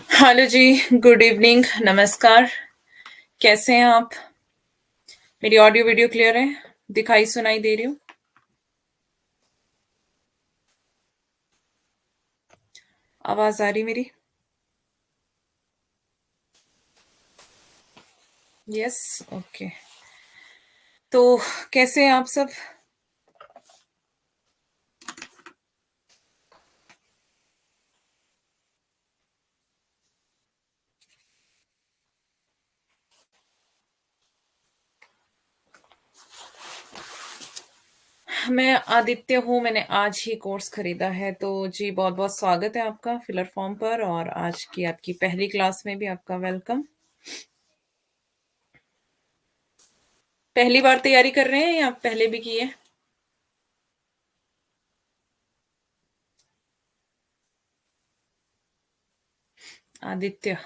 Hello जी, good evening, नमस्कार। कैसे हैं आप? मेरी ऑडियो वीडियो क्लियर है? दिखाई सुनाई दे रही हूँ? आवाज आ रही मेरी? Yes, okay. तो कैसे हैं आप सब? मैं आदित्य हूँ। मैंने आज ही कोर्स खरीदा है, तो जी बहुत बहुत स्वागत है आपका फिलर फॉर्म पर, और आज की आपकी पहली क्लास में भी आपका वेलकम। पहली बार तैयारी कर रहे हैं या आप पहले भी किए? आदित्य।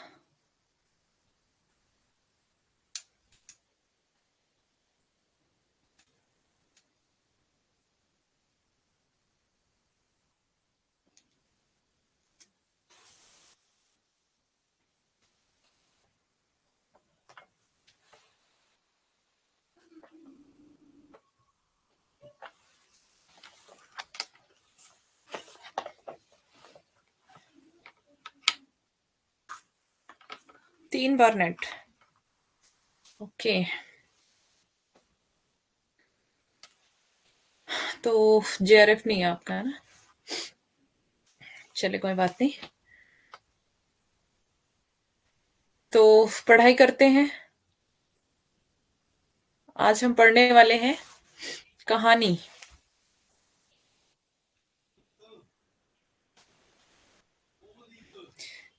3 बार नेट? ओके। तो जेआरएफ नहीं है आपका, है ना? चले, कोई बात नहीं। तो पढ़ाई करते हैं। आज हम पढ़ने वाले हैं कहानी।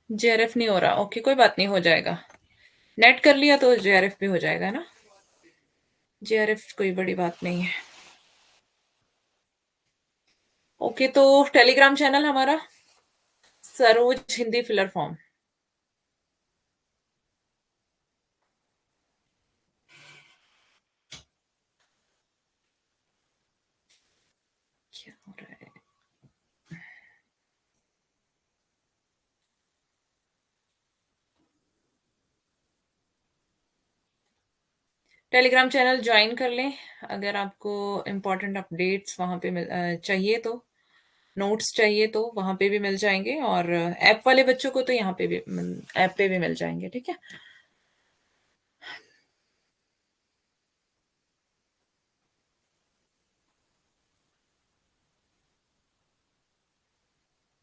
जेआरएफ नहीं हो रहा? ओके, कोई बात नहीं, हो जाएगा। नेट कर लिया तो जेआरएफ भी हो जाएगा ना। जेआरएफ कोई बड़ी बात नहीं है। ओके, तो टेलीग्राम चैनल हमारा सरोज हिंदी फिलर फॉर्म। क्या हो रहा है? टेलीग्राम चैनल ज्वाइन कर लें। अगर आपको इम्पोर्टेंट अपडेट्स वहां पे चाहिए तो, नोट्स चाहिए तो वहां पे भी मिल जाएंगे, और ऐप वाले बच्चों को तो यहाँ पे भी, ऐप पे भी मिल जाएंगे। ठीक है।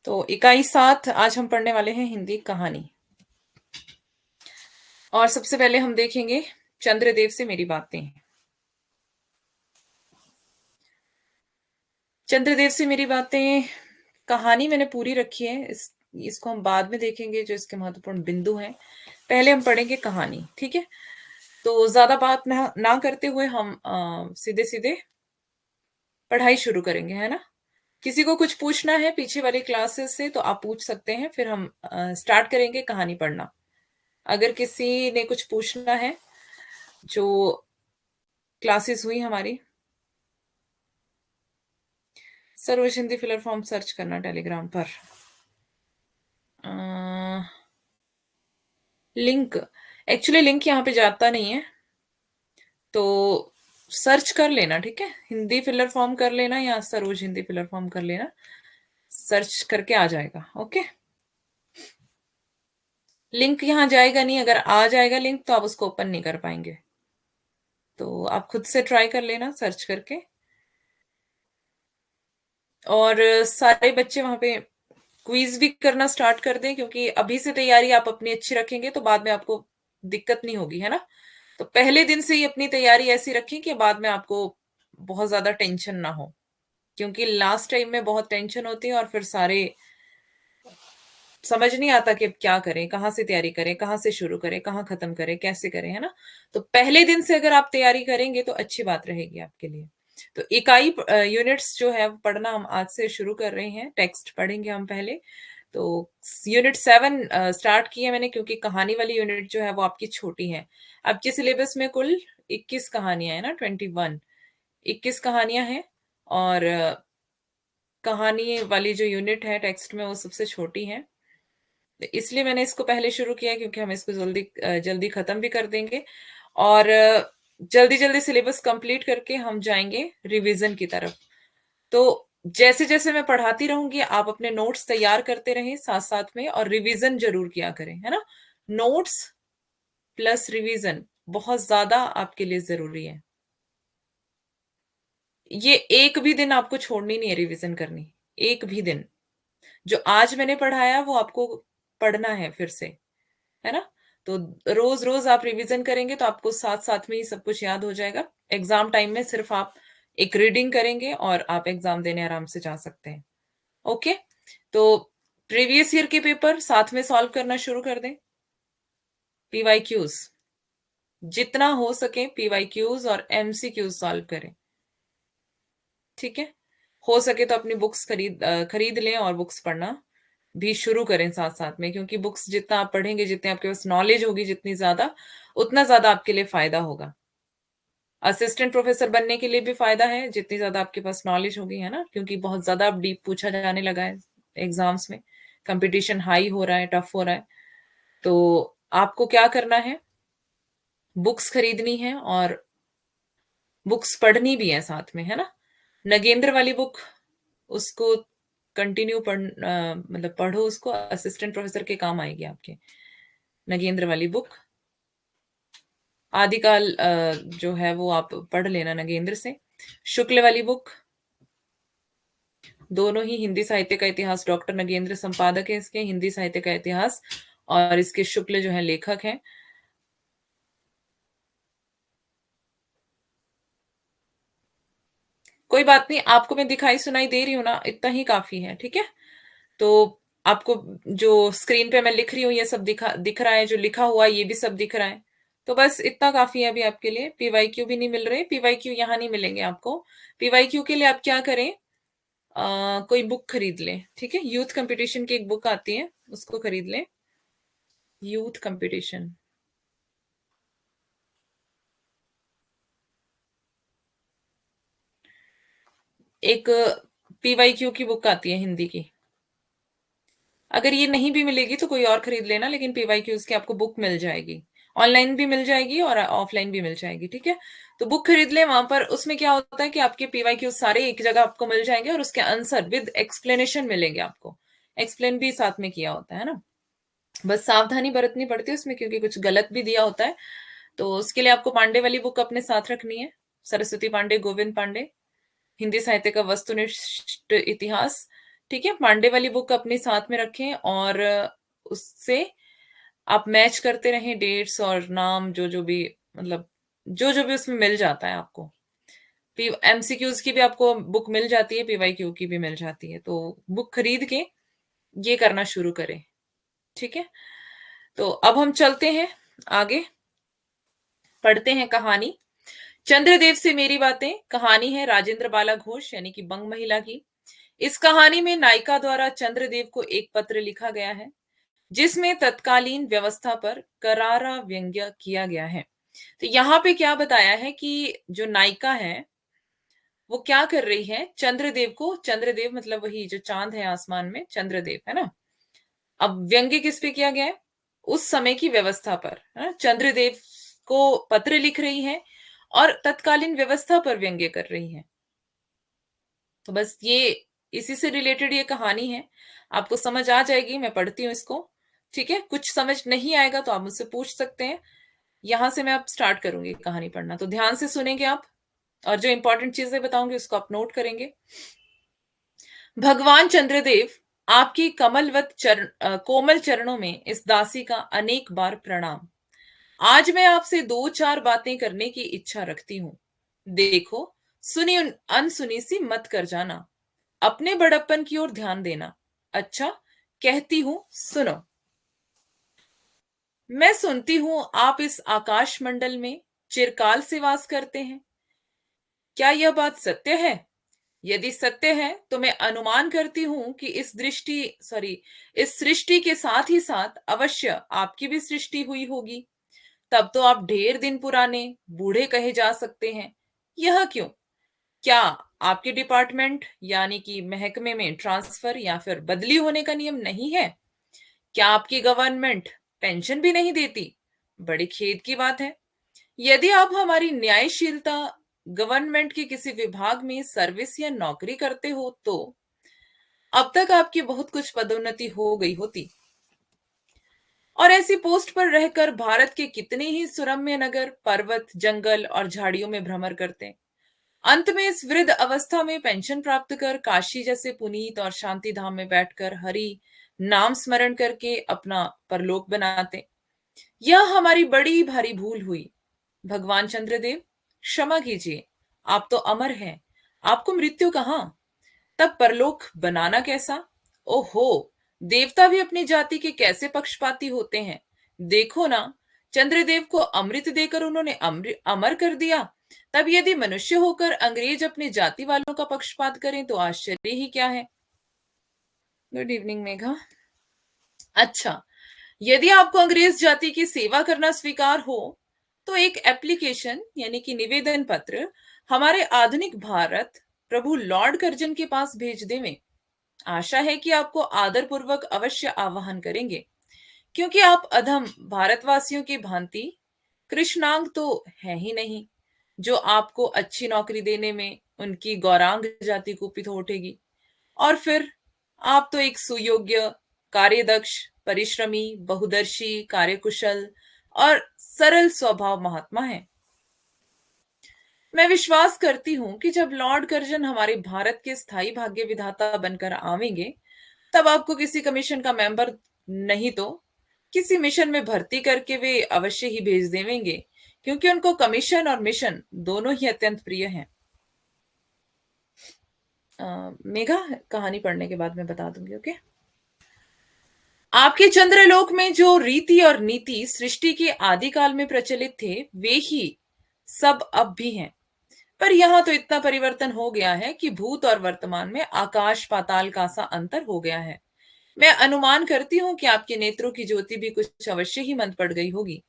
तो इकाई 7 आज हम पढ़ने वाले हैं हिंदी कहानी। और सबसे पहले हम देखेंगे चंद्रदेव से मेरी बातें। चंद्रदेव से मेरी बातें कहानी मैंने पूरी रखी है। इसको हम बाद में देखेंगे, जो इसके महत्वपूर्ण बिंदु हैं। पहले हम पढ़ेंगे कहानी, ठीक है? तो ज्यादा बात ना करते हुए हम सीधे सीधे पढ़ाई शुरू करेंगे, है ना? किसी को कुछ पूछना है पीछे वाली क्लासेस से तो आप पूछ सकते हैं, फिर हम स्टार्ट करेंगे कहानी पढ़ना। अगर किसी ने कुछ पूछना है, जो क्लासेस हुई हमारी, Saroj Hindi filler form search करना टेलीग्राम पर। लिंक, एक्चुअली लिंक यहाँ पे जाता नहीं है। तो सर्च कर लेना, ठीक है, हिंदी फिलर फॉर्म कर लेना या सरोज हिंदी फिलर फॉर्म कर लेना, सर्च करके आ जाएगा। ओके, लिंक यहाँ जाएगा नहीं, अगर आ जाएगा लिंक तो आप उसको ओपन नहीं कर पाएंगे, तो आप खुद से ट्राई कर लेना सर्च करके। और सारे बच्चे वहां पे क्विज भी करना स्टार्ट कर दें, क्योंकि अभी से तैयारी आप अपनी अच्छी रखेंगे तो बाद में आपको दिक्कत नहीं होगी, है ना। तो पहले दिन से ही अपनी तैयारी ऐसी रखें कि बाद में आपको बहुत ज्यादा टेंशन ना हो, क्योंकि लास्ट टाइम में बहुत टेंशन होती है और फिर सारे समझ नहीं आता कि अब क्या करें, कहाँ से तैयारी करें, कहाँ से शुरू करें, कहाँ खत्म करें, कैसे करें, है ना। तो पहले दिन से अगर आप तैयारी करेंगे तो अच्छी बात रहेगी आपके लिए। तो इकाई यूनिट्स जो है वो पढ़ना हम आज से शुरू कर रहे हैं, टेक्स्ट पढ़ेंगे हम पहले। तो यूनिट 7 स्टार्ट की है मैंने, क्योंकि कहानी वाली यूनिट जो है वो आपकी छोटी है। आपके सिलेबस में कुल 21 कहानियां है ना, 21 21 कहानियां हैं। और कहानी वाली जो यूनिट है टेक्स्ट में वो सबसे छोटी है, तो इसलिए मैंने इसको पहले शुरू किया, क्योंकि हम इसको जल्दी जल्दी खत्म भी कर देंगे। और जल्दी जल्दी सिलेबस कंप्लीट करके हम जाएंगे रिवीजन की तरफ। तो जैसे जैसे मैं पढ़ाती रहूंगी आप अपने नोट्स तैयार करते रहें साथ साथ में, और रिवीजन जरूर किया करें, है ना। नोट्स प्लस रिवीजन बहुत ज्यादा आपके लिए जरूरी है। ये एक भी दिन आपको छोड़नी नहीं है रिवीजन करनी, एक भी दिन। जो आज मैंने पढ़ाया वो आपको पढ़ना है फिर से, है ना। तो रोज रोज आप रिवीजन करेंगे तो आपको साथ साथ में ही सब कुछ याद हो जाएगा। एग्जाम टाइम में सिर्फ आप एक रीडिंग करेंगे और आप एग्जाम देने आराम से जा सकते हैं। ओके, तो प्रीवियस ईयर के पेपर साथ में सॉल्व करना शुरू कर दें। पीवाईक्यूज जितना हो सके पीवाईक्यूज और एमसीक्यूज सॉल्व करें, ठीक है। हो सके तो अपनी बुक्स खरीद लें और बुक्स पढ़ना भी शुरू करें साथ साथ में, क्योंकि बुक्स जितना आप पढ़ेंगे, जितने आपके पास नॉलेज होगी जितनी ज्यादा, उतना ज्यादा आपके लिए फायदा होगा। असिस्टेंट प्रोफेसर बनने के लिए भी फायदा है, जितनी ज्यादा आपके पास नॉलेज होगी, है ना, क्योंकि बहुत ज्यादा अब डीप पूछा जाने लगा है एग्जाम्स में। कंपटीशन हाई हो रहा है, टफ हो रहा है। तो आपको क्या करना है, बुक्स खरीदनी है और बुक्स पढ़नी भी है साथ में, है ना। नगेंद्र वाली बुक, उसको कंटिन्यू मतलब पढ़ो उसको, असिस्टेंट प्रोफेसर के काम आएगी आपके। नगेंद्र वाली बुक आदिकाल जो है वो आप पढ़ लेना नगेंद्र से। शुक्ल वाली बुक, दोनों ही हिंदी साहित्य का इतिहास, डॉक्टर नगेंद्र संपादक है इसके, हिंदी साहित्य का इतिहास, और इसके शुक्ल जो है लेखक हैं। कोई बात नहीं, आपको मैं दिखाई सुनाई दे रही हूँ ना, इतना ही काफी है, ठीक है। तो आपको जो स्क्रीन पे मैं लिख रही हूँ ये सब दिख रहा है, जो लिखा हुआ है ये भी सब दिख रहा है। तो बस इतना काफी है अभी आपके लिए। पीवाईक्यू भी नहीं मिल रहे, पीवाईक्यू यहाँ नहीं मिलेंगे आपको। पीवाईक्यू के लिए आप क्या करें, कोई बुक खरीद लें, ठीक है। यूथ कंपटीशन की एक बुक आती है, उसको खरीद लें। यूथ कंपटीशन, एक पीवाईक्यू की बुक आती है हिंदी की। अगर ये नहीं भी मिलेगी तो कोई और खरीद लेना, लेकिन पीवाईक्यूज की आपको बुक मिल जाएगी। ऑनलाइन भी मिल जाएगी और ऑफलाइन भी मिल जाएगी, ठीक है। तो बुक खरीद ले, वहां पर उसमें क्या होता है कि आपके पीवाईक्यूज सारे एक जगह आपको मिल जाएंगे और उसके आंसर विद एक्सप्लेनेशन मिलेंगे आपको। एक्सप्लेन भी साथ में किया होता है ना। बस सावधानी बरतनी पड़ती है उसमें, क्योंकि कुछ गलत भी दिया होता है। तो उसके लिए आपको पांडे वाली बुक अपने साथ रखनी है। सरस्वती पांडे, गोविंद पांडे, हिंदी साहित्य का वस्तुनिष्ठ इतिहास, ठीक है। पांडे वाली बुक अपने साथ में रखें और उससे आप मैच करते रहें डेट्स और नाम, जो जो भी, मतलब जो जो भी उसमें मिल जाता है आपको। एमसीक्यूज की भी आपको बुक मिल जाती है, पीवाईक्यू की भी मिल जाती है। तो बुक खरीद के ये करना शुरू करें, ठीक है। तो अब हम चलते हैं आगे, पढ़ते हैं कहानी। चंद्रदेव से मेरी बातें कहानी है राजेंद्र बाला घोष यानी कि बंग महिला की। इस कहानी में नायिका द्वारा चंद्रदेव को एक पत्र लिखा गया है, जिसमें तत्कालीन व्यवस्था पर करारा व्यंग्य किया गया है। तो यहाँ पे क्या बताया है कि जो नायिका है वो क्या कर रही है, चंद्रदेव को, चंद्रदेव मतलब वही जो चांद है आसमान में, चंद्रदेव है ना। अब व्यंग्य किस पे किया गया है, उस समय की व्यवस्था पर, है ना। चंद्रदेव को पत्र लिख रही है और तत्कालीन व्यवस्था पर व्यंग्य कर रही हैं। तो बस ये इसी से रिलेटेड ये कहानी है। आपको समझ आ जाएगी, मैं पढ़ती हूँ इसको। ठीक है, कुछ समझ नहीं आएगा तो आप मुझसे पूछ सकते हैं। यहां से मैं अब स्टार्ट करूंगी कहानी पढ़ना, तो ध्यान से सुनेंगे आप, और जो इंपॉर्टेंट चीजें बताऊंगी उसको आप नोट करेंगे। भगवान चंद्रदेव, आपकी कोमल चरणों में इस दासी का अनेक बार प्रणाम। आज मैं आपसे दो चार बातें करने की इच्छा रखती हूँ। देखो, सुनी अनसुनी सी मत कर जाना। अपने बड़प्पन की ओर ध्यान देना। अच्छा, कहती हूं, सुनो। मैं सुनती हूं आप इस आकाश मंडल में चिरकाल से वास करते हैं। क्या यह बात सत्य है? यदि सत्य है तो मैं अनुमान करती हूं कि इस सृष्टि के साथ ही साथ अवश्य आपकी भी सृष्टि हुई होगी। तब तो आप ढेर दिन पुराने बूढ़े कहे जा सकते हैं। यह क्यों? क्या आपके डिपार्टमेंट यानी कि महकमे में ट्रांसफर या फिर बदली होने का नियम नहीं है? क्या आपकी गवर्नमेंट पेंशन भी नहीं देती? बड़ी खेद की बात है। यदि आप हमारी न्यायशीलता गवर्नमेंट के किसी विभाग में सर्विस या नौकरी करते हो तो अब तक आपकी बहुत कुछ पदोन्नति हो गई होती, और ऐसी पोस्ट पर रहकर भारत के कितने ही सुरम्य नगर पर्वत जंगल और झाड़ियों में भ्रमर करते, अंत में इस वृद्ध अवस्था में पेंशन प्राप्त कर काशी जैसे पुनीत और शांति धाम में बैठकर हरि नाम स्मरण करके अपना परलोक बनाते। यह हमारी बड़ी भारी भूल हुई। भगवान चंद्रदेव, क्षमा कीजिए। आप तो अमर हैं, आपको मृत्यु कहाँ? तब परलोक बनाना कैसा? ओहो, देवता भी अपनी जाति के कैसे पक्षपाती होते हैं। देखो ना, चंद्रदेव को अमृत देकर उन्होंने अमर कर दिया। तब यदि मनुष्य होकर अंग्रेज अपनी जाति वालों का पक्षपात करें तो आश्चर्य ही क्या है। Good evening Megha. अच्छा, यदि आपको अंग्रेज जाति की सेवा करना स्वीकार हो तो एक एप्लीकेशन यानी कि निवेदन पत्र हमारे आधुनिक भारत प्रभु लॉर्ड कर्जन के पास भेज देवें। आशा है कि आपको आदर पूर्वक अवश्य आह्वान करेंगे, क्योंकि आप अधम भारतवासियों की भांति कृष्णांग तो है ही नहीं, जो आपको अच्छी नौकरी देने में उनकी गौरांग जाति कुपित हो उठेगी। और फिर आप तो एक सुयोग्य, कार्यदक्ष, परिश्रमी, बहुदर्शी, कार्यकुशल और सरल स्वभाव महात्मा हैं। मैं विश्वास करती हूँ कि जब लॉर्ड कर्जन हमारे भारत के स्थायी भाग्य विधाता बनकर आवेंगे, तब आपको किसी कमीशन का मेंबर नहीं तो किसी मिशन में भर्ती करके वे अवश्य ही भेज देवेंगे, क्योंकि उनको कमीशन और मिशन दोनों ही अत्यंत प्रिय हैं। मेघा, कहानी पढ़ने के बाद मैं बता दूंगी, ओके। आपके चंद्रलोक में जो रीति और नीति सृष्टि के आदिकाल में प्रचलित थे वे ही सब अब भी हैं, पर यहां तो इतना परिवर्तन हो गया है कि भूत और वर्तमान में आकाश पाताल का सा अंतर हो गया है। मैं अनुमान करती हूँ कि आपके नेत्रों की ज्योति भी कुछ अवश्य ही मंद पड़ गई होगी,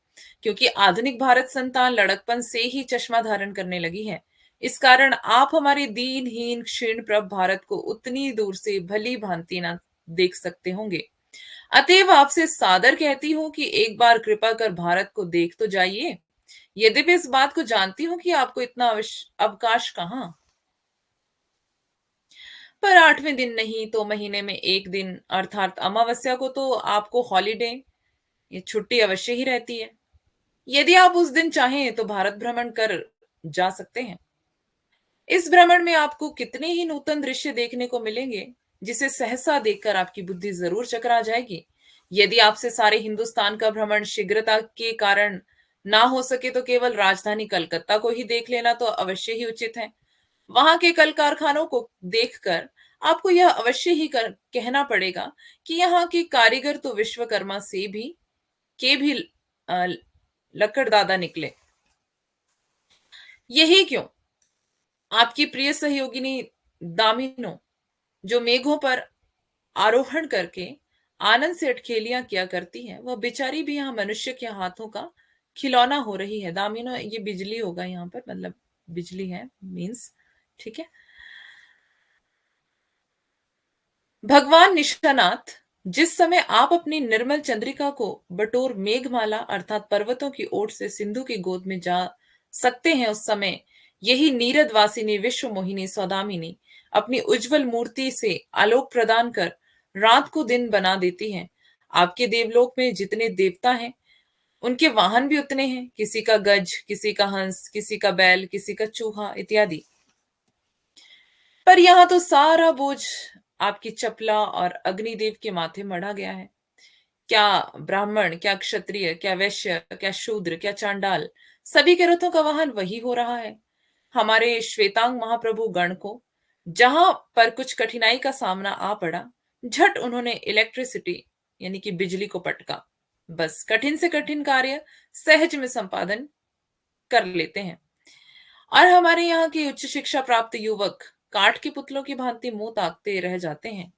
क्योंकि आधुनिक भारत संतान लड़कपन से ही चश्मा धारण करने लगी है। इस कारण आप हमारे दीनहीन क्षीण प्रभ भारत को उतनी दूर से भली भांति ना देख सकते होंगे। अतएव आपसे सादर कहती हूँ कि एक बार कृपा कर भारत को देख तो जाइए। यद्यपि इस बात को जानती हूँ कि आपको इतना अवकाश कहाँ, पर 8वें दिन नहीं तो महीने में एक दिन अर्थात अमावस्या को तो आपको हॉलीडे, ये छुट्टी अवश्य ही रहती है। यदि आप उस दिन चाहें तो भारत भ्रमण कर जा सकते हैं। इस भ्रमण में आपको कितने ही नूतन दृश्य देखने को मिलेंगे, जिसे सहसा देखकर आपकी बुद्धि जरूर चकरा जाएगी। यदि आपसे सारे हिंदुस्तान का भ्रमण शीघ्रता के कारण ना हो सके तो केवल राजधानी कलकत्ता को ही देख लेना तो अवश्य ही उचित है। वहां के कल कारखानों को देखकर आपको यह अवश्य ही कहना पड़ेगा कि यहाँ के कारीगर तो विश्वकर्मा से भी अ, लकड़दादा निकले। यही क्यों आपकी प्रिय सहयोगिनी दामिनो, जो मेघों पर आरोहण करके आनंद से अटखेलियां किया करती है, वह बेचारी भी यहाँ मनुष्य के हाथों का खिलौना हो रही है। दामिनो ये बिजली होगा यहाँ पर, मतलब बिजली है मीन्स, ठीक है। भगवान निशानाथ, जिस समय आप अपनी निर्मल चंद्रिका को बटोर मेघमाला अर्थात पर्वतों की ओट से सिंधु की गोद में जा सकते हैं उस समय यही नीरद वासिनी विश्व मोहिनी सौदामिनी अपनी उज्जवल मूर्ति से आलोक प्रदान कर रात को दिन बना देती है। आपके देवलोक में जितने देवता हैं उनके वाहन भी उतने हैं, किसी का गज, किसी का हंस, किसी का बैल, किसी का चूहा इत्यादि। पर यहाँ तो सारा बोझ आपकी चपला और अग्निदेव के माथे मढ़ा गया है। क्या ब्राह्मण, क्या क्षत्रिय, क्या वैश्य, क्या शूद्र, क्या चांडाल, सभी के रथों का वाहन वही हो रहा है। हमारे श्वेतांग महाप्रभु गण को जहां पर कुछ कठिनाई का सामना आ पड़ा, झट उन्होंने इलेक्ट्रिसिटी यानी कि बिजली को पटका। बस कठिन से कठिन कार्य सहज में संपादन कर लेते हैं। और हमारे यहाँ के उच्च शिक्षा प्राप्त युवक काठ के पुतलों की भांति मुंह ताकते रह जाते हैं।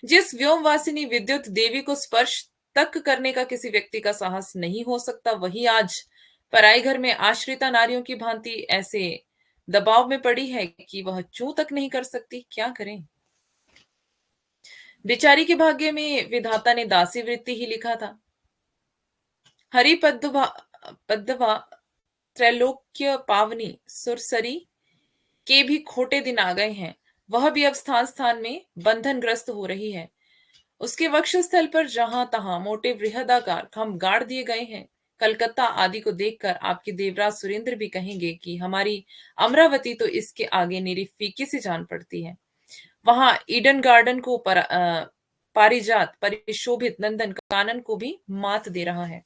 जिस व्योमवासिनी विद्युत देवी को स्पर्श तक करने का किसी व्यक्ति का साहस नहीं हो सकता, वही आज पराई घर में आश्रिता नारियों की भांति ऐसे दबाव में पड़ी है कि वह चूं तक नहीं कर सकती। क्या करें? बेचारी के भाग्य में विधाता ने दासी वृत्ति ही लिखा था। हरि पद्मवा त्रैलोक्य पावनी सुरसरी के भी खोटे दिन आ गए हैं। वह भी अब स्थान स्थान में बंधनग्रस्त हो रही है। उसके वक्षस्थल पर जहां तहां मोटे बृहदाकार खंभ गाड़ दिए गए हैं। कलकत्ता आदि को देखकर आपके देवराज सुरेंद्र भी कहेंगे कि हमारी अमरावती तो इसके आगे निरी फीकी सी जान पड़ती है। वहां ईडन गार्डन को पारिजात परिशोभित नंदन कानन को भी मात दे रहा है।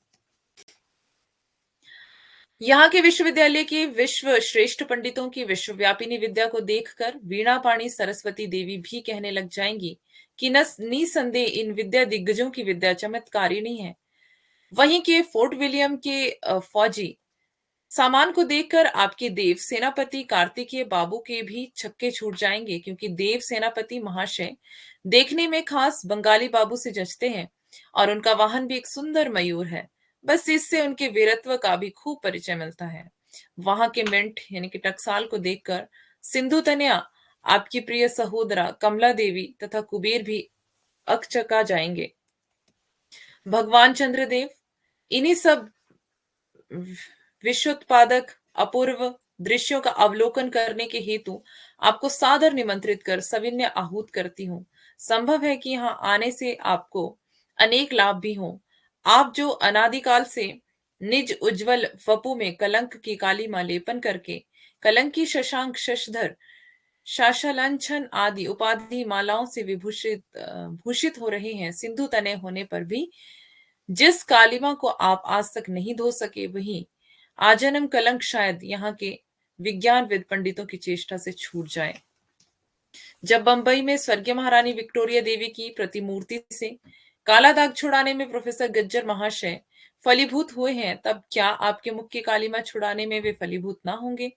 यहाँ के विश्वविद्यालय के विश्व श्रेष्ठ पंडितों की विश्वव्यापिनी विद्या को देखकर वीणा पाणी सरस्वती देवी भी कहने लग जाएंगी कि निसंदेह इन विद्या दिग्गजों की विद्या चमत्कारिणी है। वहीं के फोर्ट विलियम के फौजी सामान को देखकर आपके देव सेनापति कार्तिकेय बाबू के भी छक्के छूट जाएंगे, क्योंकि देव सेनापति महाशय देखने में खास बंगाली बाबू से जचते हैं और उनका वाहन भी एक सुंदर मयूर है। बस इससे उनके वीरत्व का भी खूब परिचय मिलता है। वहां के मिंट यानी कि टकसाल को देखकर सिंधु तनया, आपकी प्रिय सहोदरा कमला देवी तथा कुबेर भी अकचका जाएंगे। भगवान चंद्रदेव इन्हीं सब विश्वोत्पादक अपूर्व दृश्यों का अवलोकन करने के हेतु आपको सादर निमंत्रित कर सविनय आहूत करती हूँ। संभव है कि यहाँ आने से आपको अनेक लाभ भी हों। आप जो अनादिकाल से निज उज्जवल वपु में कलंक की काली मां लेपन करके कलंकी शशांक शशधर शाशालांछन आदि उपाधि मालाओं से भूषित हो रहे हैं, सिंधु तनय होने पर भी जिस कालिमा को आप आज तक नहीं धो सके, वही आजन्म कलंक शायद यहाँ के विज्ञानविद पंडितों की चेष्टा से छूट जाए। जब बंबई में स्वर्गीय महारानी विक्टोरिया देवी की प्रतिमूर्ति से काला दाग छुड़ाने में प्रोफेसर गज्जर महाशय फलीभूत हुए हैं, तब क्या आपके मुख की कालिमा छुड़ाने में वे फलीभूत ना होंगे?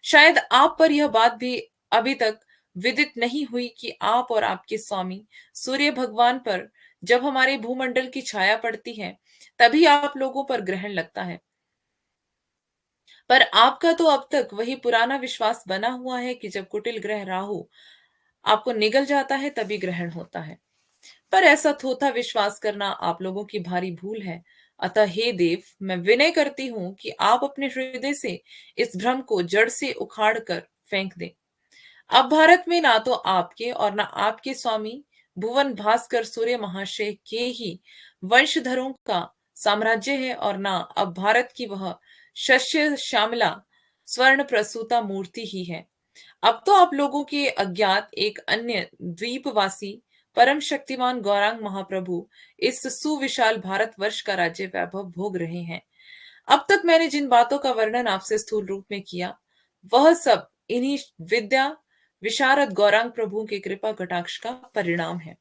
शायद आप पर यह बात भी अभी तक विदित नहीं हुई कि आप और आपके स्वामी सूर्य भगवान पर जब हमारे भूमंडल की छाया पड़ती है, तभी आप लोगों पर ग्रहण लगता है। पर आपका तो अब तक वही पुराना विश्वास बना हुआ है कि जब कुटिल ग्रह राहु आपको निगल जाता है तभी ग्रहण होता है। पर ऐसा थोथा विश्वास करना आप लोगों की भारी भूल है। अतः हे देव, मैं विनय करती हूं कि आप अपने हृदय से इस भ्रम को जड़ से उखाड़ कर फेंक दें। अब भारत में ना तो आपके और ना आपके स्वामी भुवन भास्कर सूर्य महाशय के ही वंशधरों का साम्राज्य है, और ना अब भारत की वह शस्य श्यामला स्वर्ण प्रसूता मूर्ति ही है। अब तो आप लोगों के अज्ञात एक अन्य द्वीपवासी परम शक्तिमान गौरांग महाप्रभु इस सुविशाल भारतवर्ष का राज्य वैभव भोग रहे हैं। अब तक मैंने जिन बातों का वर्णन आपसे स्थूल रूप में किया, वह सब इन्हीं विद्या विशारद गौरांग प्रभु के कृपा कटाक्ष का परिणाम है।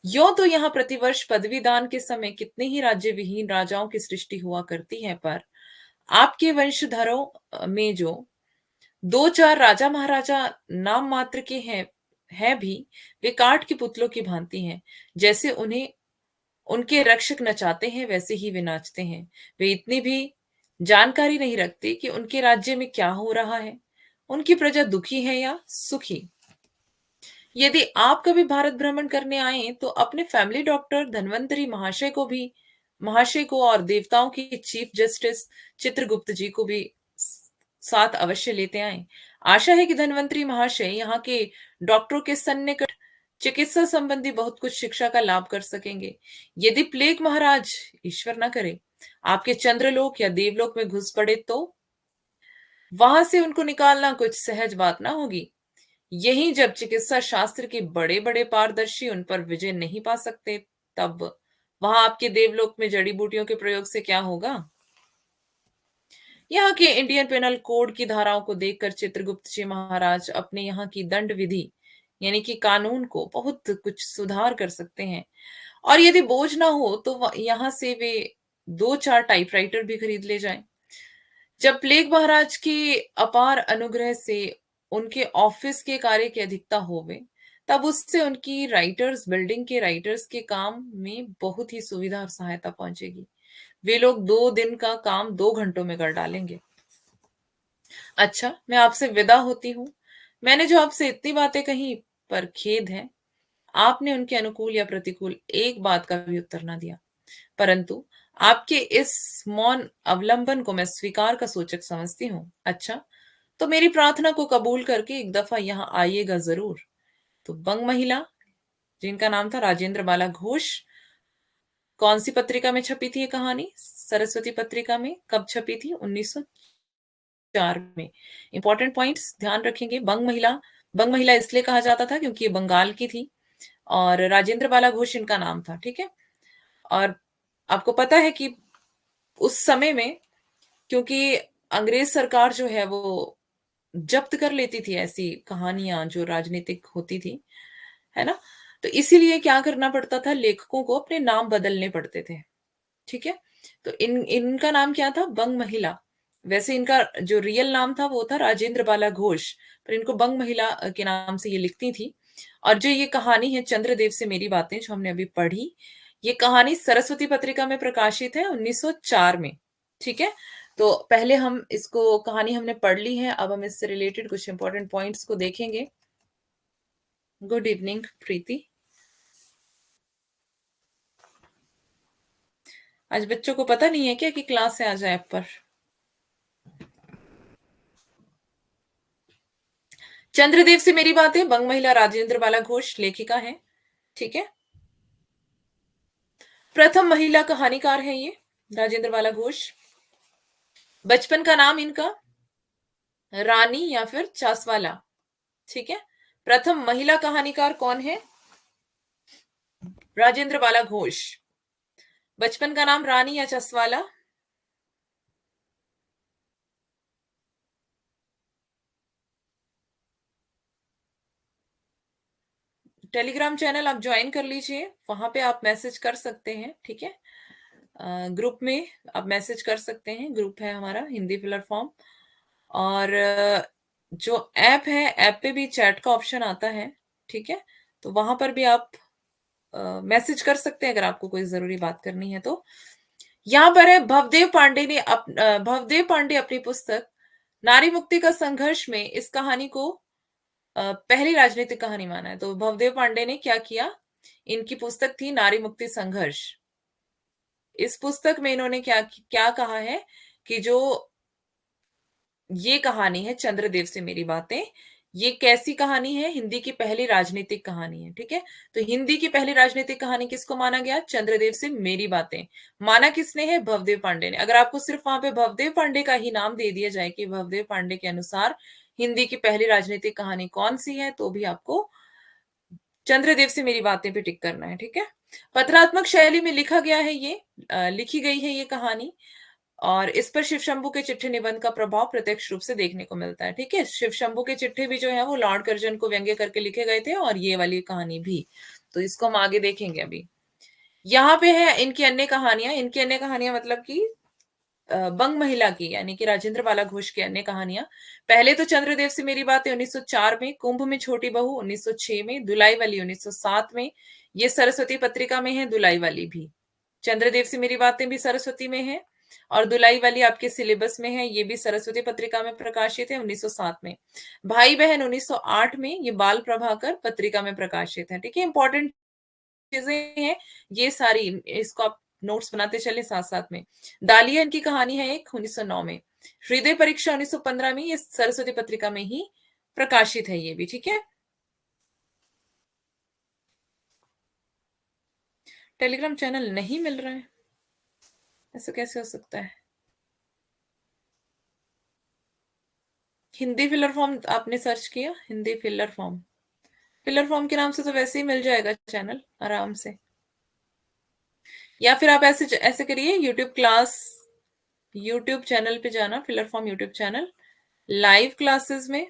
यो तो यहाँ प्रतिवर्ष पदवी दान के समय कितने ही राज्य विहीन राजाओं की सृष्टि हुआ करती है, पर आपके वंशधरों में जो दो चार राजा महाराजा नाम मात्र के हैं भी, वे काठ के पुतलों की भांति हैं। जैसे उन्हें उनके रक्षक नचाते हैं, वैसे ही वे नाचते हैं। वे इतनी भी जानकारी नहीं रखते कि उनके राज्य में क्या हो रहा है, उनकी प्रजा दुखी है या सुखी। यदि आप कभी भारत भ्रमण करने आए तो अपने फैमिली डॉक्टर धन्वंतरी महाशय को और देवताओं की चीफ जस्टिस चित्रगुप्त जी को भी साथ अवश्य लेते आएं। आशा है कि धन्वंतरी महाशय यहाँ के डॉक्टरों के सन्निकट चिकित्सा संबंधी बहुत कुछ शिक्षा का लाभ कर सकेंगे। यदि प्लेग महाराज, ईश्वर न करे, आपके चंद्रलोक या देवलोक में घुस पड़े तो वहां से उनको निकालना कुछ सहज बात ना होगी। यही जब चिकित्सा शास्त्र के बड़े बड़े पारदर्शी उन पर विजय नहीं पा सकते, तब वहां आपके देवलोक में जड़ी बूटियों के प्रयोग से क्या होगा? यहाँ के इंडियन पेनल कोड की धाराओं को देखकर चित्रगुप्त जी महाराज अपने यहाँ की दंड विधि यानी कि कानून को बहुत कुछ सुधार कर सकते हैं। और यदि बोझ ना हो तो यहाँ से वे 2-4 टाइपराइटर भी खरीद ले जाएं। जब प्लेग महाराज के अपार अनुग्रह से उनके ऑफिस के कार्य की अधिकता होवे, तब उससे उनकी राइटर्स बिल्डिंग के राइटर्स के काम में बहुत ही सुविधा और सहायता पहुंचेगी। वे लोग 2 दिन का काम 2 घंटों में कर डालेंगे। अच्छा, मैं आपसे विदा होती हूँ। मैंने जो आपसे इतनी बातें कही, पर खेद है आपने उनके अनुकूल या प्रतिकूल एक बात का भी उत्तर ना दिया। परंतु आपके इस मौन अवलंबन को मैं स्वीकार का सूचक समझती हूँ। अच्छा, तो मेरी प्रार्थना को कबूल करके एक दफा यहाँ आइएगा जरूर। तो बंग महिला, जिनका नाम था राजेंद्र बाला घोष, कौन सी पत्रिका में छपी थी ये कहानी? सरस्वती पत्रिका में। कब छपी थी? 1904 में। इंपॉर्टेंट पॉइंट्स ध्यान रखेंगे। बंग महिला इसलिए कहा जाता था क्योंकि ये बंगाल की थी और राजेंद्र बाला घोष इनका नाम था। ठीक है। और आपको पता है कि उस समय में, क्योंकि अंग्रेज सरकार जो है वो जब्त कर लेती थी ऐसी कहानियां जो राजनीतिक होती थी, है ना, तो इसीलिए क्या करना पड़ता था, लेखकों को अपने नाम बदलने पड़ते थे। ठीक है। तो इनका नाम क्या था? बंग महिला। वैसे इनका जो रियल नाम था वो था राजेंद्र बाला घोष, पर इनको बंग महिला के नाम से ये लिखती थी। और जो ये कहानी है चंद्रदेव से मेरी बातें, जो हमने अभी पढ़ी, ये कहानी सरस्वती पत्रिका में प्रकाशित है 1904 में। ठीक है। तो पहले हम इसको कहानी हमने पढ़ ली है, अब हम इससे रिलेटेड कुछ इंपॉर्टेंट पॉइंट्स को देखेंगे। गुड इवनिंग प्रीति। आज बच्चों को पता नहीं है क्या कि क्लास है आज ऐप पर? चंद्रदेव से मेरी बातें, बंग महिला राजेंद्र बाला घोष लेखिका है। ठीक है। प्रथम महिला कहानीकार है ये राजेंद्र बाला घोष। बचपन का नाम इनका रानी या फिर चासवाला। ठीक है। प्रथम महिला कहानीकार कौन है? राजेंद्र बाला घोष। बचपन का नाम रानी या चासवाला? टेलीग्राम चैनल आप ज्वाइन कर लीजिए, वहां पे आप मैसेज कर सकते हैं। ठीक है। ग्रुप में आप मैसेज कर सकते हैं, ग्रुप है हमारा हिंदी फिलर फॉर्म। और जो ऐप है, ऐप पे भी चैट का ऑप्शन आता है। ठीक है। तो वहां पर भी आप मैसेज कर सकते हैं अगर आपको कोई जरूरी बात करनी है तो। यहाँ पर है भवदेव पांडे अपनी पुस्तक नारी मुक्ति का संघर्ष में इस कहानी को पहली राजनीतिक कहानी माना है। तो भवदेव पांडे ने क्या किया, इनकी पुस्तक थी नारी मुक्ति संघर्ष। इस पुस्तक में इन्होंने क्या क्या कहा है कि जो ये कहानी है चंद्रदेव से मेरी बातें, ये कैसी कहानी है? हिंदी की पहली राजनीतिक कहानी है। ठीक है। तो हिंदी की पहली राजनीतिक कहानी किसको माना गया? चंद्रदेव से मेरी बातें। माना किसने है? भवदेव पांडे ने। अगर आपको सिर्फ वहां पे भवदेव पांडे का ही नाम दे दिया जाए कि भवदेव पांडे के अनुसार हिंदी की पहली राजनीतिक कहानी कौन सी है, तो भी आपको चंद्रदेव से मेरी बातें पे टिक करना है। ठीक है। पत्रात्मक शैली में लिखा गया है ये, लिखी गई है ये कहानी। और इस पर शिव शंभू के चिट्ठे निबंध का प्रभाव प्रत्यक्ष रूप से देखने को मिलता है। ठीक है। शिव शंभू के चिट्ठे भी जो है वो लॉर्ड कर्जन को व्यंग्य करके लिखे गए थे, और ये वाली कहानी भी। तो इसको हम आगे देखेंगे अभी। यहाँ पे है इनकी अन्य कहानियां। इनकी अन्य कहानियां मतलब कि बंग महिला की यानी कि राजेंद्र बाला घोष की अन्य कहानियां। पहले तो चंद्रदेव से मेरी बातें 1904 में, कुंभ में छोटी बहू 1906 में, दुलाई वाली 1907 में। ये सरस्वती पत्रिका में है दुलाई वाली भी। चंद्रदेव से मेरी बातें भी सरस्वती में है, और दुलाई वाली आपके सिलेबस में है, ये भी सरस्वती पत्रिका में प्रकाशित है 1907 में। भाई बहन 1908 में, ये बाल प्रभाकर पत्रिका में प्रकाशित है। ठीक है। इंपॉर्टेंट चीजें हैं ये सारी, इसको आप नोट्स बनाते चले साथ साथ में। दालिया इनकी कहानी है एक 1909 में। हृदय परीक्षा 1915 में, ये सरस्वती पत्रिका में ही प्रकाशित है ये भी, ठीक है। टेलीग्राम चैनल नहीं मिल रहा है, ऐसा कैसे हो सकता है? हिंदी फिलर फॉर्म आपने सर्च किया? Hindi filler form, filler form के नाम से तो वैसे ही मिल जाएगा चैनल आराम से। या फिर आप ऐसे ऐसे करिए, यूट्यूब क्लास, यूट्यूब चैनल पे जाना, filler form YouTube channel, live classes में,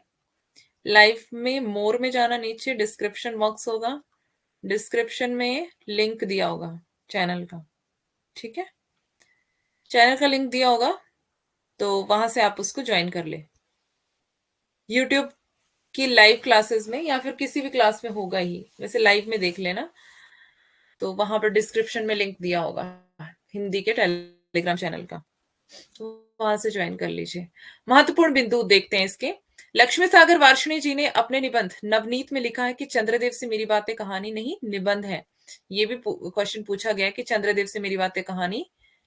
लाइव में मोर में जाना, नीचे डिस्क्रिप्शन बॉक्स होगा, डिस्क्रिप्शन में लिंक दिया होगा चैनल का, ठीक है। चैनल का लिंक दिया होगा, तो वहां से आप उसको ज्वाइन कर ले। यूट्यूब की लाइव क्लासेस में, या फिर किसी भी क्लास में होगा ही, वैसे लाइव में देख लेना, तो वहां पर डिस्क्रिप्शन में लिंक दिया होगा हिंदी के टेलीग्राम चैनल का, तो वहां से ज्वाइन कर लीजिए। महत्वपूर्ण बिंदु देखते हैं इसके। लक्ष्मी सागर वार्ष्णेय जी ने अपने निबंध नवनीत में लिखा है कि चंद्रदेव से मेरी बातें कहानी नहीं निबंध है। ये भी क्वेश्चन पूछा गया कि चंद्रदेव से मेरी बातें कहानी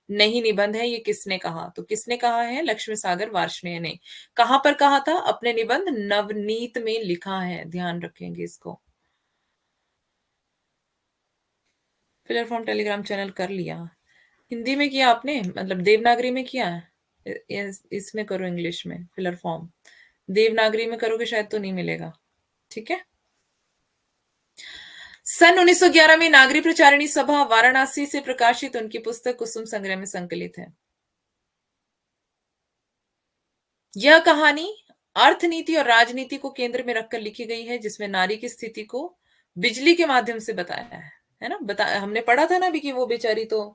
नहीं निबंध है, ये किसने कहा? तो किसने कहा है? लक्ष्मी सागर वार्ष्णेय ने। कहां पर कहा था? अपने निबंध नवनीत में लिखा है, ध्यान रखेंगे इसको। फिलर फॉर्म टेलीग्राम चैनल कर लिया। हिंदी में किया आपने, मतलब देवनागरी में किया है? इसमें करो इंग्लिश में फिलर फॉर्म, देवनागरी में करोगे शायद तो नहीं मिलेगा, ठीक है। सन 1911 में नागरी प्रचारिणी सभा वाराणसी से प्रकाशित उनकी पुस्तक कुसुम संग्रह में संकलित है। यह कहानी अर्थनीति और राजनीति को केंद्र में रखकर लिखी गई है, जिसमें नारी की स्थिति को बिजली के माध्यम से बताया है ना। हमने पढ़ा था ना अभी कि वो बेचारी तो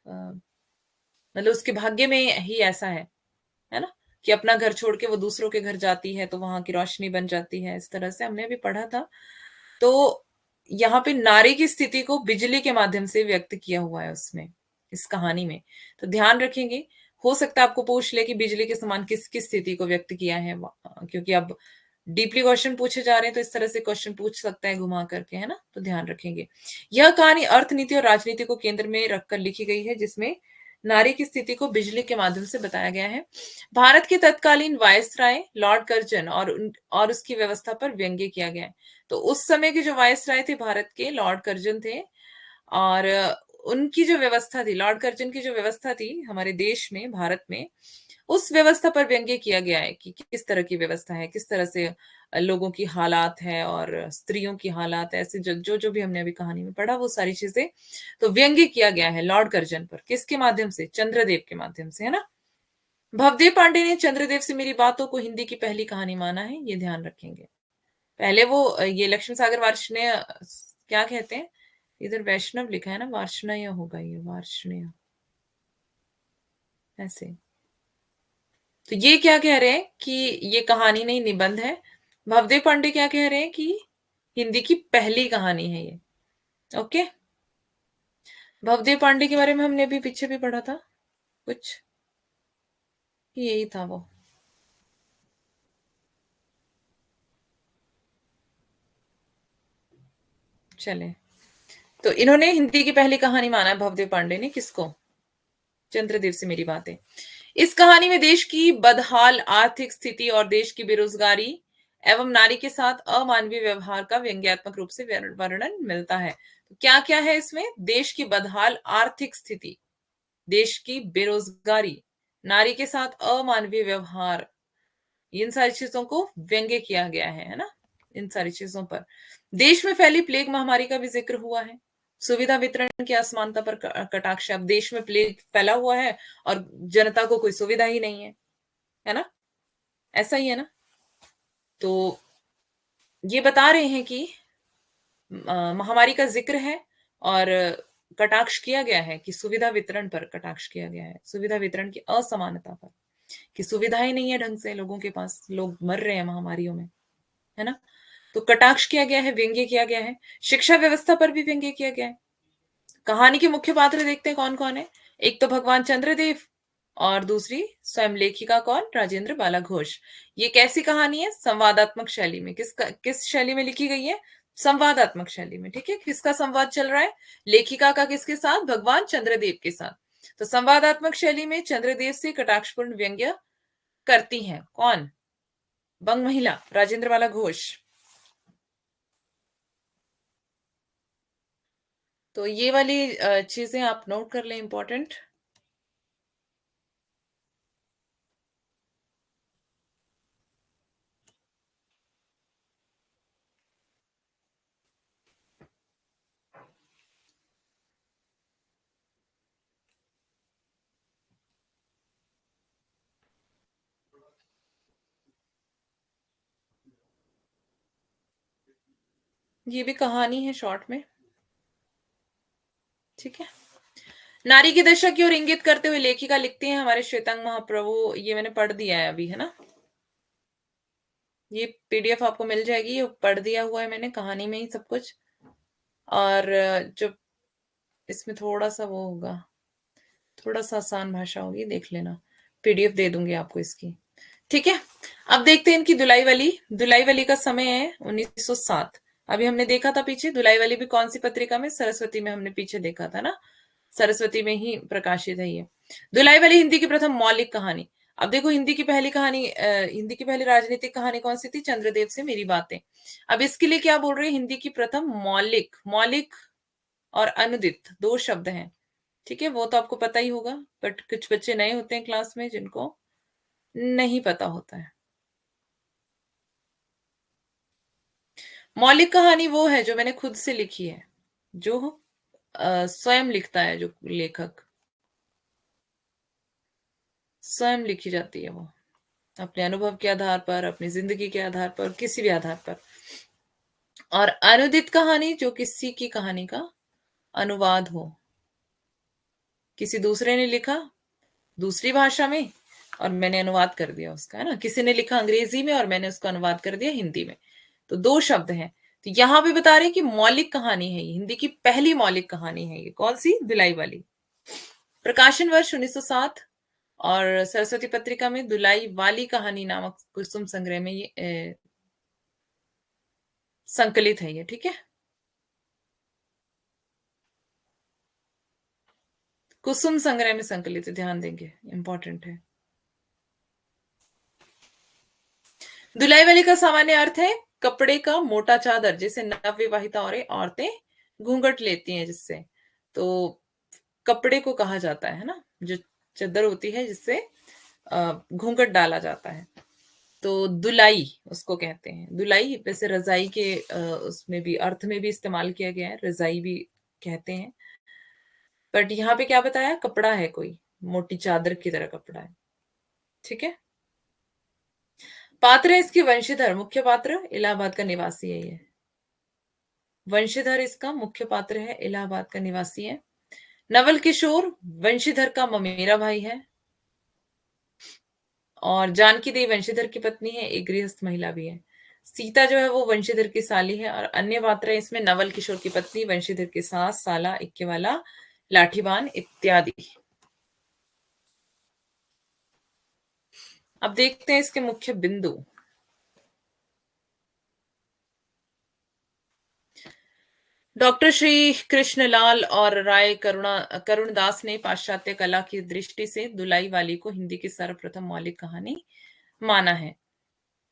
मतलब उसके भाग्य में ही ऐसा है ना, कि अपना घर छोड़ के वो दूसरों के घर जाती है तो वहां की रोशनी बन जाती है, इस तरह से हमने अभी पढ़ा था। तो यहाँ पे नारी की स्थिति को बिजली के माध्यम से व्यक्त किया हुआ है उसमें, इस कहानी में। तो ध्यान रखेंगे, हो सकता है आपको पूछ ले कि बिजली के समान किस किस स्थिति को व्यक्त किया है, क्योंकि अब डीपली क्वेश्चन पूछे जा रहे हैं, तो इस तरह से क्वेश्चन पूछ सकता है घुमा करके, है ना। तो ध्यान रखेंगे, यह कहानी अर्थनीति और राजनीति को केंद्र में रखकर लिखी गई है, जिसमें नारी की स्थिति को बिजली के माध्यम से बताया गया है। भारत के तत्कालीन वायसराय लॉर्ड कर्जन और उसकी व्यवस्था पर व्यंग्य किया गया है। तो उस समय के जो वायसराय थे भारत के, लॉर्ड कर्जन थे, और उनकी जो व्यवस्था थी, लॉर्ड कर्जन की जो व्यवस्था थी हमारे देश में, भारत में, उस व्यवस्था पर व्यंग्य किया गया है कि किस तरह की व्यवस्था है, किस तरह से लोगों की हालात है और स्त्रियों की हालात है, ऐसे जो जो जो भी हमने अभी कहानी में पढ़ा वो सारी चीजें, तो व्यंग्य किया गया है लॉर्ड कर्जन पर, किसके माध्यम से? चंद्रदेव के माध्यम से, है ना। भवदेव पांडे ने चंद्रदेव से मेरी बातों को हिंदी की पहली कहानी माना है, ये ध्यान रखेंगे। पहले वो ये लक्ष्मी सागर वार्ष्णेय क्या कहते हैं, इधर वैष्णव लिखा है ना, वार्ष्णेय होगा ये, वार्ष्णेय ऐसे। तो ये क्या कह रहे हैं कि ये कहानी नहीं निबंध है। भवदेव पांडे क्या कह रहे हैं कि हिंदी की पहली कहानी है ये। ओके, भवदेव पांडे के बारे में हमने अभी पीछे भी पढ़ा था कुछ, यही था वो। चले, तो इन्होंने हिंदी की पहली कहानी माना है भवदेव पांडे ने, किसको? चंद्रदेव से मेरी बातें। इस कहानी में देश की बदहाल आर्थिक स्थिति और देश की बेरोजगारी एवं नारी के साथ अमानवीय व्यवहार का व्यंग्यात्मक रूप से वर्णन मिलता है। तो क्या क्या है इसमें? देश की बदहाल आर्थिक स्थिति, देश की बेरोजगारी, नारी के साथ अमानवीय व्यवहार, इन सारी चीजों को व्यंग्य किया गया है ना। इन सारी चीजों पर देश में फैली प्लेग महामारी का भी जिक्र हुआ है। सुविधा वितरण की असमानता पर कटाक्ष। अब देश में प्लेग फैला हुआ है और जनता को कोई सुविधा ही नहीं है ना, ऐसा ही है ना। तो ये बता रहे हैं कि महामारी का जिक्र है और कटाक्ष किया गया है कि सुविधा वितरण पर कटाक्ष किया गया है, सुविधा वितरण की असमानता पर, कि सुविधाएं नहीं है ढंग से लोगों के पास, लोग मर रहे हैं महामारियों में, है ना। तो कटाक्ष किया गया है, व्यंग्य किया गया है। शिक्षा व्यवस्था पर भी व्यंग्य किया गया है। कहानी के मुख्य पात्र देखते हैं कौन कौन है। एक तो भगवान चंद्रदेव, और दूसरी स्वयं लेखिका कौन? राजेंद्र बाला घोष। ये कैसी कहानी है? संवादात्मक शैली में। किस शैली में लिखी गई है? संवादात्मक शैली में, ठीक है। किसका संवाद चल रहा है? लेखिका का किसके साथ? भगवान चंद्रदेव के साथ। तो संवादात्मक शैली में चंद्रदेव से कटाक्षपूर्ण व्यंग्य करती हैं? कौन? बंग महिला, राजेंद्र बाला घोष। तो ये वाली चीजें आप नोट कर लें, इंपॉर्टेंट। ये भी कहानी है शॉर्ट में, ठीक है। नारी की दशा की ओर इंगित करते हुए लेखिका लिखती हैं हमारे श्वेतांग महाप्रभु, ये मैंने पढ़ दिया है अभी, है ना। ये पीडीएफ आपको मिल जाएगी, ये पढ़ दिया हुआ है मैंने कहानी में ही सब कुछ। और जो इसमें थोड़ा सा वो होगा, थोड़ा सा आसान भाषा होगी, देख लेना। पीडीएफ दे दूंगी आपको इसकी, ठीक है। अब देखते हैं इनकी दुलाई वाली। दुलाई वाली का समय है 1907। अभी हमने देखा था पीछे, दुलाई वाली भी कौन सी पत्रिका में? सरस्वती में हमने पीछे देखा था ना, सरस्वती में ही प्रकाशित है ये। दुलाई वाली हिंदी की प्रथम मौलिक कहानी। अब देखो, हिंदी की पहली कहानी, हिंदी की पहली राजनीतिक कहानी कौन सी थी? चंद्रदेव से मेरी बातें। अब इसके लिए क्या बोल रहे हैं? हिंदी की प्रथम मौलिक, मौलिक और अनुदित दो शब्द हैं, ठीक है। वो तो आपको पता ही होगा, बट कुछ बच्चे नए होते हैं क्लास में जिनको नहीं पता होता है। मौलिक कहानी वो है जो मैंने खुद से लिखी है, जो स्वयं लिखता है, जो लेखक स्वयं लिखी जाती है, वो अपने अनुभव के आधार पर, अपनी जिंदगी के आधार पर, किसी भी आधार पर। और अनुदित कहानी जो किसी की कहानी का अनुवाद हो, किसी दूसरे ने लिखा दूसरी भाषा में और मैंने अनुवाद कर दिया उसका, है ना। किसी ने लिखा अंग्रेजी में और मैंने उसका अनुवाद कर दिया हिंदी में, तो दो शब्द हैं। तो यहां पे बता रहे हैं कि मौलिक कहानी है ये, हिंदी की पहली मौलिक कहानी है ये। कौन सी? दुलाई वाली। प्रकाशन वर्ष 1907 और सरस्वती पत्रिका में दुलाई वाली कहानी नामक कुसुम संग्रह में ये संकलित है ये, ठीक है। कुसुम संग्रह में संकलित है, ध्यान देंगे, इंपॉर्टेंट है। दुलाई वाली का सामान्य अर्थ है कपड़े का मोटा चादर, जिसे नवविवाहिता और औरतें घूंघट लेती हैं, जिससे तो कपड़े को कहा जाता है ना, जो चादर होती है जिससे घूंघट डाला जाता है, तो दुलाई उसको कहते हैं। दुलाई वैसे रजाई के उसमें भी अर्थ में भी इस्तेमाल किया गया है, रजाई भी कहते हैं, बट यहाँ पे क्या बताया? कपड़ा है, कोई मोटी चादर की तरह कपड़ा है, ठीक है। पात्र है इसके वंशीधर, मुख्य पात्र इलाहाबाद का निवासी है ये। वंशीधर इसका मुख्य पात्र है, इलाहाबाद का निवासी है। नवल किशोर वंशीधर का ममेरा भाई है, और जानकी देवी वंशीधर की पत्नी है, एक गृहस्थ महिला भी है। सीता जो है वो वंशीधर की साली है, और अन्य पात्र है इसमें नवल किशोर की पत्नी, वंशीधर की सास, साला, इक्केवाला, लाठीबान इत्यादि। अब देखते हैं इसके मुख्य बिंदु। डॉक्टर श्री कृष्णलाल और राय करुणदास ने पाश्चात्य कला की दृष्टि से दुलाई वाली को हिंदी की सर्वप्रथम मौलिक कहानी माना है।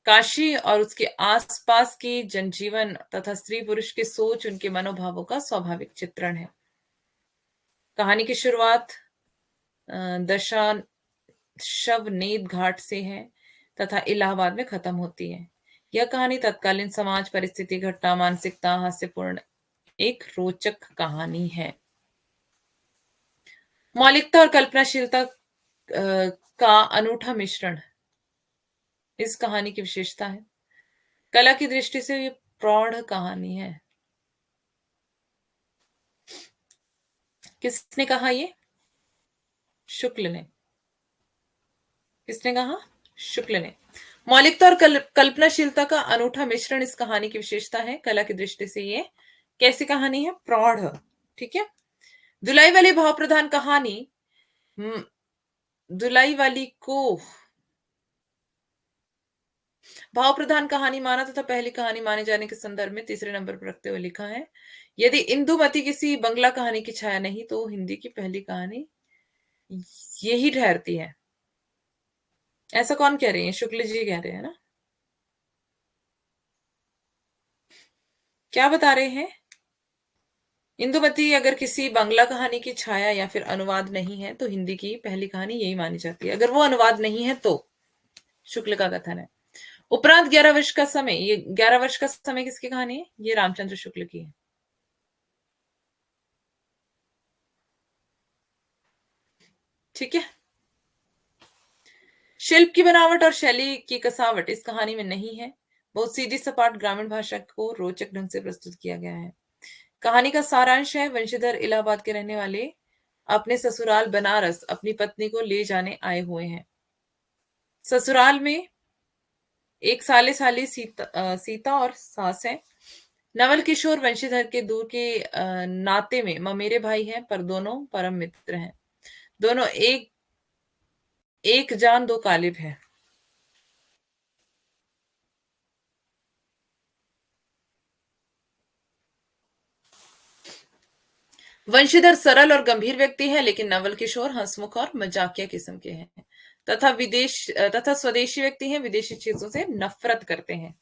काशी और उसके आसपास के जनजीवन तथा स्त्री पुरुष की सोच, उनके मनोभावों का स्वाभाविक चित्रण है। कहानी की शुरुआत दशाश्वमेध घाट से है तथा इलाहाबाद में खत्म होती है। यह कहानी तत्कालीन समाज परिस्थिति, घटना, मानसिकता, हास्यपूर्ण एक रोचक कहानी है। मौलिकता और कल्पनाशीलता का अनूठा मिश्रण इस कहानी की विशेषता है। कला की दृष्टि से ये प्रौढ़ कहानी है। किसने कहा ये? शुक्ल ने। किसने कहा? शुक्ल ने। मौलिकता और कल्पनाशीलता का अनूठा मिश्रण इस कहानी की विशेषता है। कला की दृष्टि से ये कैसी कहानी है? प्रौढ़, ठीक है। दुलाई वाली भाव प्रधान कहानी, दुलाई वाली को भाव प्रधान कहानी माना तथा पहली कहानी माने जाने के संदर्भ में तीसरे नंबर पर रखते हुए लिखा है, यदि इंदुमती किसी बंगला कहानी की छाया नहीं तो हिंदी की पहली कहानी यही ठहरती है। ऐसा कौन कह रहे हैं? शुक्ल जी कह रहे हैं ना? क्या बता रहे हैं? इंदुमती अगर किसी बांग्ला कहानी की छाया या फिर अनुवाद नहीं है तो हिंदी की पहली कहानी यही मानी जाती है। अगर वो अनुवाद नहीं है तो शुक्ल का कथन है। उपरांत 11 वर्ष का समय, ये 11 वर्ष का समय किसकी कहानी है? ये रामचंद्र शुक्ल की है। ठीक है। शिल्प की बनावट और शैली की कसावट इस कहानी में नहीं है। बहुत सीधी सपाट ग्रामीण भाषा को रोचक ढंग से प्रस्तुत किया गया है। कहानी का सारांश है, वंशीधर इलाहाबाद के रहने वाले अपने ससुराल बनारस अपनी पत्नी को ले जाने आए हुए हैं। ससुराल में एक साले साली सीता और सास है। नवल किशोर वंशीधर के दूर के नाते में ममेरे भाई हैं, पर दोनों परम मित्र हैं। दोनों एक एक जान दो कालिब है। वंशीधर सरल और गंभीर व्यक्ति है, लेकिन नवल किशोर हंसमुख और मजाकिया किस्म के हैं तथा स्वदेशी व्यक्ति हैं, विदेशी चीजों से नफरत करते हैं।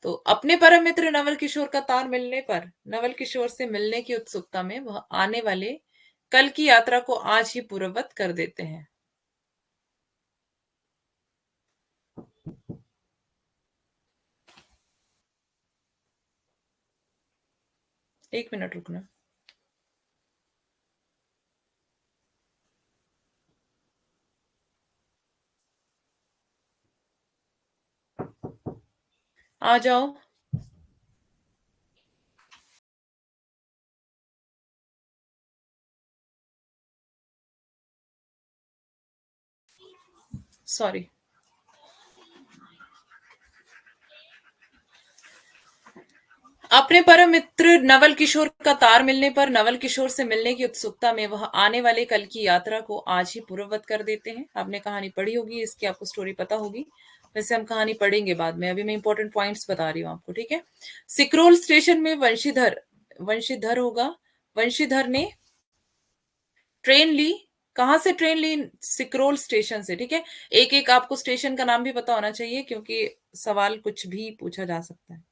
तो अपने परम मित्र नवल किशोर का तार मिलने पर नवल किशोर से मिलने की उत्सुकता में वह आने वाले कल की यात्रा को आज ही पूर्ववत कर देते हैं। 1 मिनट रुकना। आ जाओ। सॉरी। अपने परम मित्र नवल किशोर का तार मिलने पर नवल किशोर से मिलने की उत्सुकता में वह आने वाले कल की यात्रा को आज ही पूर्ववत कर देते हैं। आपने कहानी पढ़ी होगी, इसकी आपको स्टोरी पता होगी। वैसे हम कहानी पढ़ेंगे बाद में, अभी मैं इंपॉर्टेंट पॉइंट्स बता रही हूँ आपको, ठीक है। सिक्रोल स्टेशन में वंशीधर होगा। वंशीधर ने ट्रेन ली। कहां से ट्रेन ली? सिक्रोल स्टेशन से, ठीक है। एक एक आपको स्टेशन का नाम भी पता होना चाहिए, क्योंकि सवाल कुछ भी पूछा जा सकता है।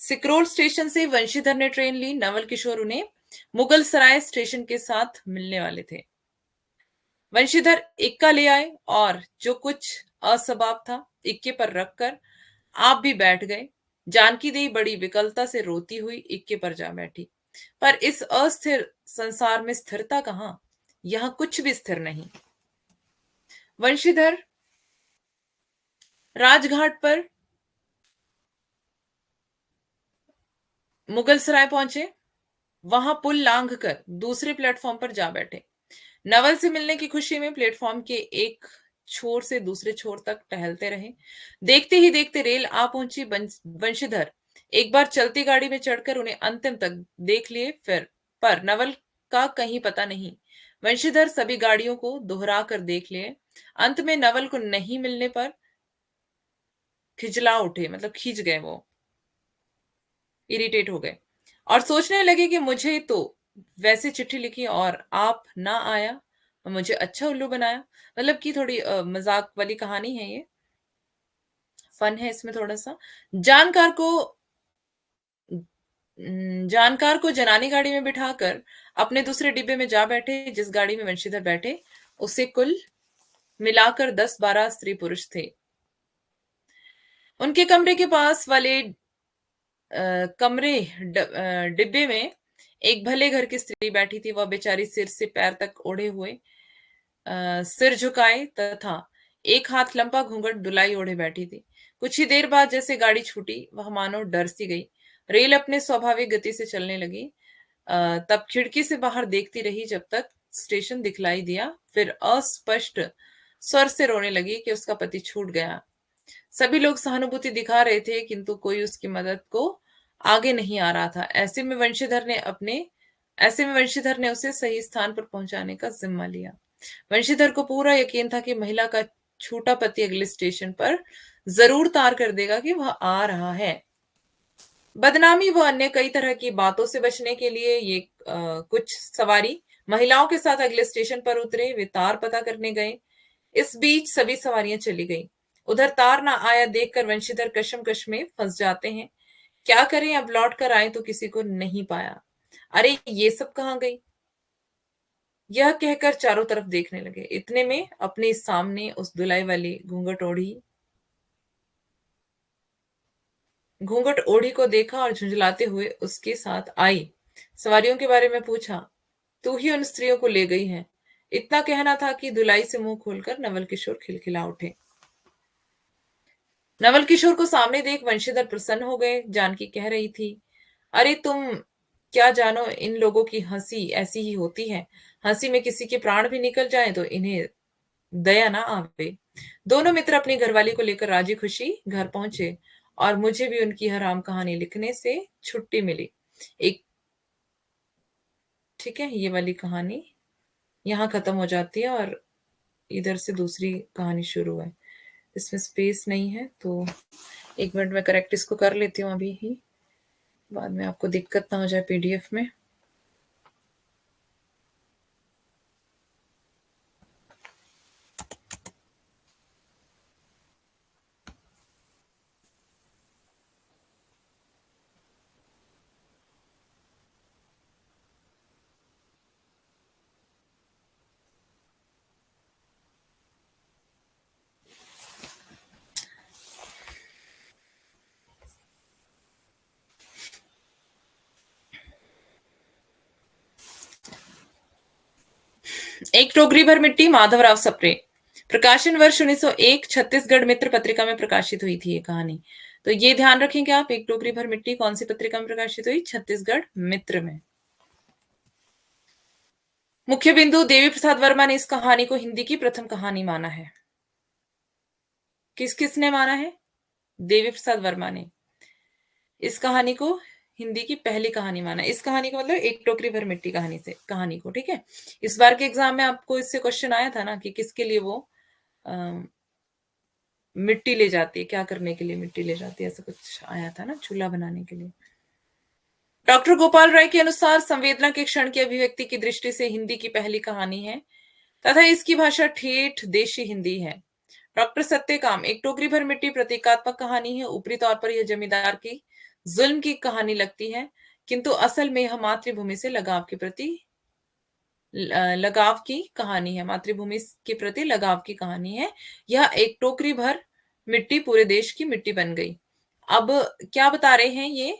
सिक्रोल स्टेशन से वंशीधर ने ट्रेन ली। नवल किशोर उन्हें मुगल सराय स्टेशन के साथ मिलने वाले थे। वंशीधर इक्का ले आए और जो कुछ असबाब था इक्के पर रखकर आप भी बैठ गए। जानकी देवी बड़ी विकलता से रोती हुई इक्के पर जा बैठी। पर इस अस्थिर संसार में स्थिरता कहाँ? यहां कुछ भी स्थिर नहीं। वंशीधर राजघाट पर मुगल सराय पहुंचे। वहां पुल लांघ कर दूसरे प्लेटफॉर्म पर जा बैठे। नवल से मिलने की खुशी में प्लेटफॉर्म के एक छोर से दूसरे छोर तक टहलते रहे। देखते ही देखते रेल आ पहुंची। वंशीधर एक बार चलती गाड़ी में चढ़कर उन्हें अंतिम तक देख लिए, फिर पर नवल का कहीं पता नहीं। वंशीधर सभी गाड़ियों को दोहरा कर देख लिए। अंत में नवल को नहीं मिलने पर खिजला उठे, मतलब खींच गए, वो इरिटेट हो गए और सोचने लगे कि मुझे तो वैसे चिट्ठी लिखी और आप ना आया और मुझे अच्छा उल्लू बनाया। मतलब कि थोड़ी मजाक वाली कहानी है ये, फन है इसमें थोड़ा सा। जानकार को जानकार को जनानी गाड़ी में बिठाकर अपने दूसरे डिब्बे में जा बैठे। जिस गाड़ी में वंशीधर बैठे उसे कुल मिलाकर 10-12 स्त्री पुरुष थे। उनके कमरे के पास वाले डिब्बे में एक भले घर की स्त्री बैठी थी। वह बेचारी सिर से पैर तक ओढ़े हुए, सिर झुकाए तथा एक हाथ लंबा घूंघट डुलाई ओढ़े बैठी थी। कुछ ही देर बाद जैसे गाड़ी छूटी, वह मानो डर सी गई। रेल अपने स्वाभाविक गति से चलने लगी। तब खिड़की से बाहर देखती रही जब तक स्टेशन दिखलाई दिया। फिर अस्पष्ट स्वर से रोने लगी कि उसका पति छूट गया। सभी लोग सहानुभूति दिखा रहे थे, किंतु कोई उसकी मदद को आगे नहीं आ रहा था। ऐसे में वंशीधर ने उसे सही स्थान पर पहुंचाने का जिम्मा लिया। वंशीधर को पूरा यकीन था कि महिला का छूटा पति अगले स्टेशन पर जरूर तार कर देगा कि वह आ रहा है। बदनामी व अन्य कई तरह की बातों से बचने के लिए ये कुछ सवारी महिलाओं के साथ अगले स्टेशन पर उतरे। वे तार पता करने गए इस बीच सभी सवारियां चली गई। उधर तार ना आया देखकर वंशीधर कशमकश में फंस जाते हैं। क्या करें, अब लौट कर आए तो किसी को नहीं पाया। अरे ये सब कहाँ गई, यह कहकर चारों तरफ देखने लगे। इतने में अपने सामने उस धुलाई वाली घूंघट ओढ़ी को देखा और झुंझलाते हुए उसके साथ आई। सवारियों के बारे में पूछा। तू ही उन स्त्रियों को ले गई है। इतना कहना था कि धुलाई से मुंह खोलकर नवल किशोर खिलखिला उठे। नवल किशोर को सामने देख वंशीधर प्रसन्न हो गए। जानकी कह रही थी, अरे तुम क्या जानो, इन लोगों की हंसी ऐसी ही होती है। हंसी में किसी के प्राण भी निकल जाए तो इन्हें दया ना आवे। दोनों मित्र अपनी घरवाली को लेकर राजी खुशी घर पहुंचे और मुझे भी उनकी हराम कहानी लिखने से छुट्टी मिली। एक ठीक है, ये वाली कहानी यहाँ खत्म हो जाती है और इधर से दूसरी कहानी शुरू है। इसमें स्पेस नहीं है तो 1 मिनट में करेक्ट इसको कर लेती हूँ अभी ही, बाद में आपको दिक्कत ना हो जाए पीडीएफ में। एक टोकरी भर मिट्टी, माधवराव सप्रे। प्रकाशन वर्ष 1901, छत्तीसगढ़ मित्र पत्रिका में प्रकाशित हुई थी ये कहानी। तो ये ध्यान रखेंगे आप, एक टोकरी भर मिट्टी कौन सी पत्रिका में प्रकाशित हुई? छत्तीसगढ़ मित्र में। मुख्य बिंदु, देवी प्रसाद वर्मा ने इस कहानी को हिंदी की प्रथम कहानी माना है। किस किसने माना है? देवी प्रसाद वर्मा ने इस कहानी को हिंदी की पहली कहानी माना। इस कहानी को मतलब एक टोकरी भर मिट्टी कहानी से कहानी को, ठीक है। इस बार के एग्जाम में आपको इससे क्वेश्चन आया था ना कि किसके लिए वो मिट्टी ले जाती है, क्या करने के लिए मिट्टी ले जाती है, ऐसा कुछ आया था ना, चूल्हा बनाने के लिए। डॉक्टर गोपाल राय के अनुसार संवेदना के क्षण की अभिव्यक्ति की दृष्टि से हिंदी की पहली कहानी है तथा इसकी भाषा ठेठ देशी हिंदी है। डॉक्टर सत्यकाम, एक टोकरी भर मिट्टी प्रतीकात्मक कहानी है। ऊपरी तौर पर यह जमींदार की जुल्म की कहानी लगती है, किंतु असल में यह मातृभूमि से लगाव के प्रति लगाव की कहानी है। मातृभूमि के प्रति लगाव की कहानी है। यह एक टोकरी भर मिट्टी पूरे देश की मिट्टी बन गई। अब क्या बता रहे हैं ये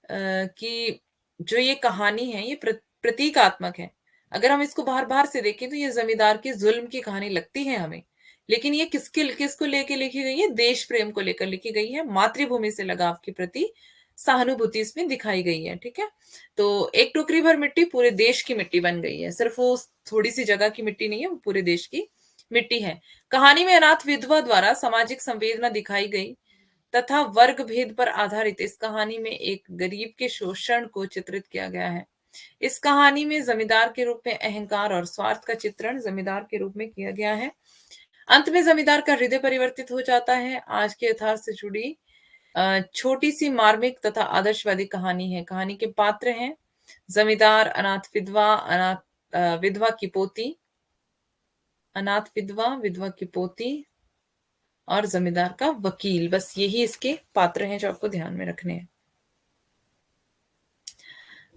कि जो ये कहानी है ये प्रतीकात्मक है। अगर हम इसको बाहर बाहर से देखें तो ये जमींदार की जुल्म की कहानी लगती है हमें, लेकिन ये किसको लेके लिखी गई है? देश प्रेम को लेकर लिखी गई है। मातृभूमि से लगाव के प्रति सहानुभूति इसमें दिखाई गई है, ठीक है। तो एक टोकरी भर मिट्टी पूरे देश की मिट्टी बन गई है, सिर्फ वो थोड़ी सी जगह की मिट्टी नहीं है, वो पूरे देश की मिट्टी है। कहानी में अनाथ विधवा द्वारा सामाजिक संवेदना दिखाई गई तथा वर्ग भेद पर आधारित इस कहानी में एक गरीब के शोषण को चित्रित किया गया है। इस कहानी में जमींदार के रूप में अहंकार और स्वार्थ का चित्रण जमींदार के रूप में किया गया है। अंत में जमींदार का हृदय परिवर्तित हो जाता है। आज के यथार्थ से जुड़ी छोटी सी मार्मिक तथा आदर्शवादी कहानी है। कहानी के पात्र हैं जमींदार, अनाथ विधवा, विधवा की पोती, अनाथ विधवा, विधवा की पोती और जमींदार का वकील। बस यही इसके पात्र हैं जो आपको ध्यान में रखने हैं।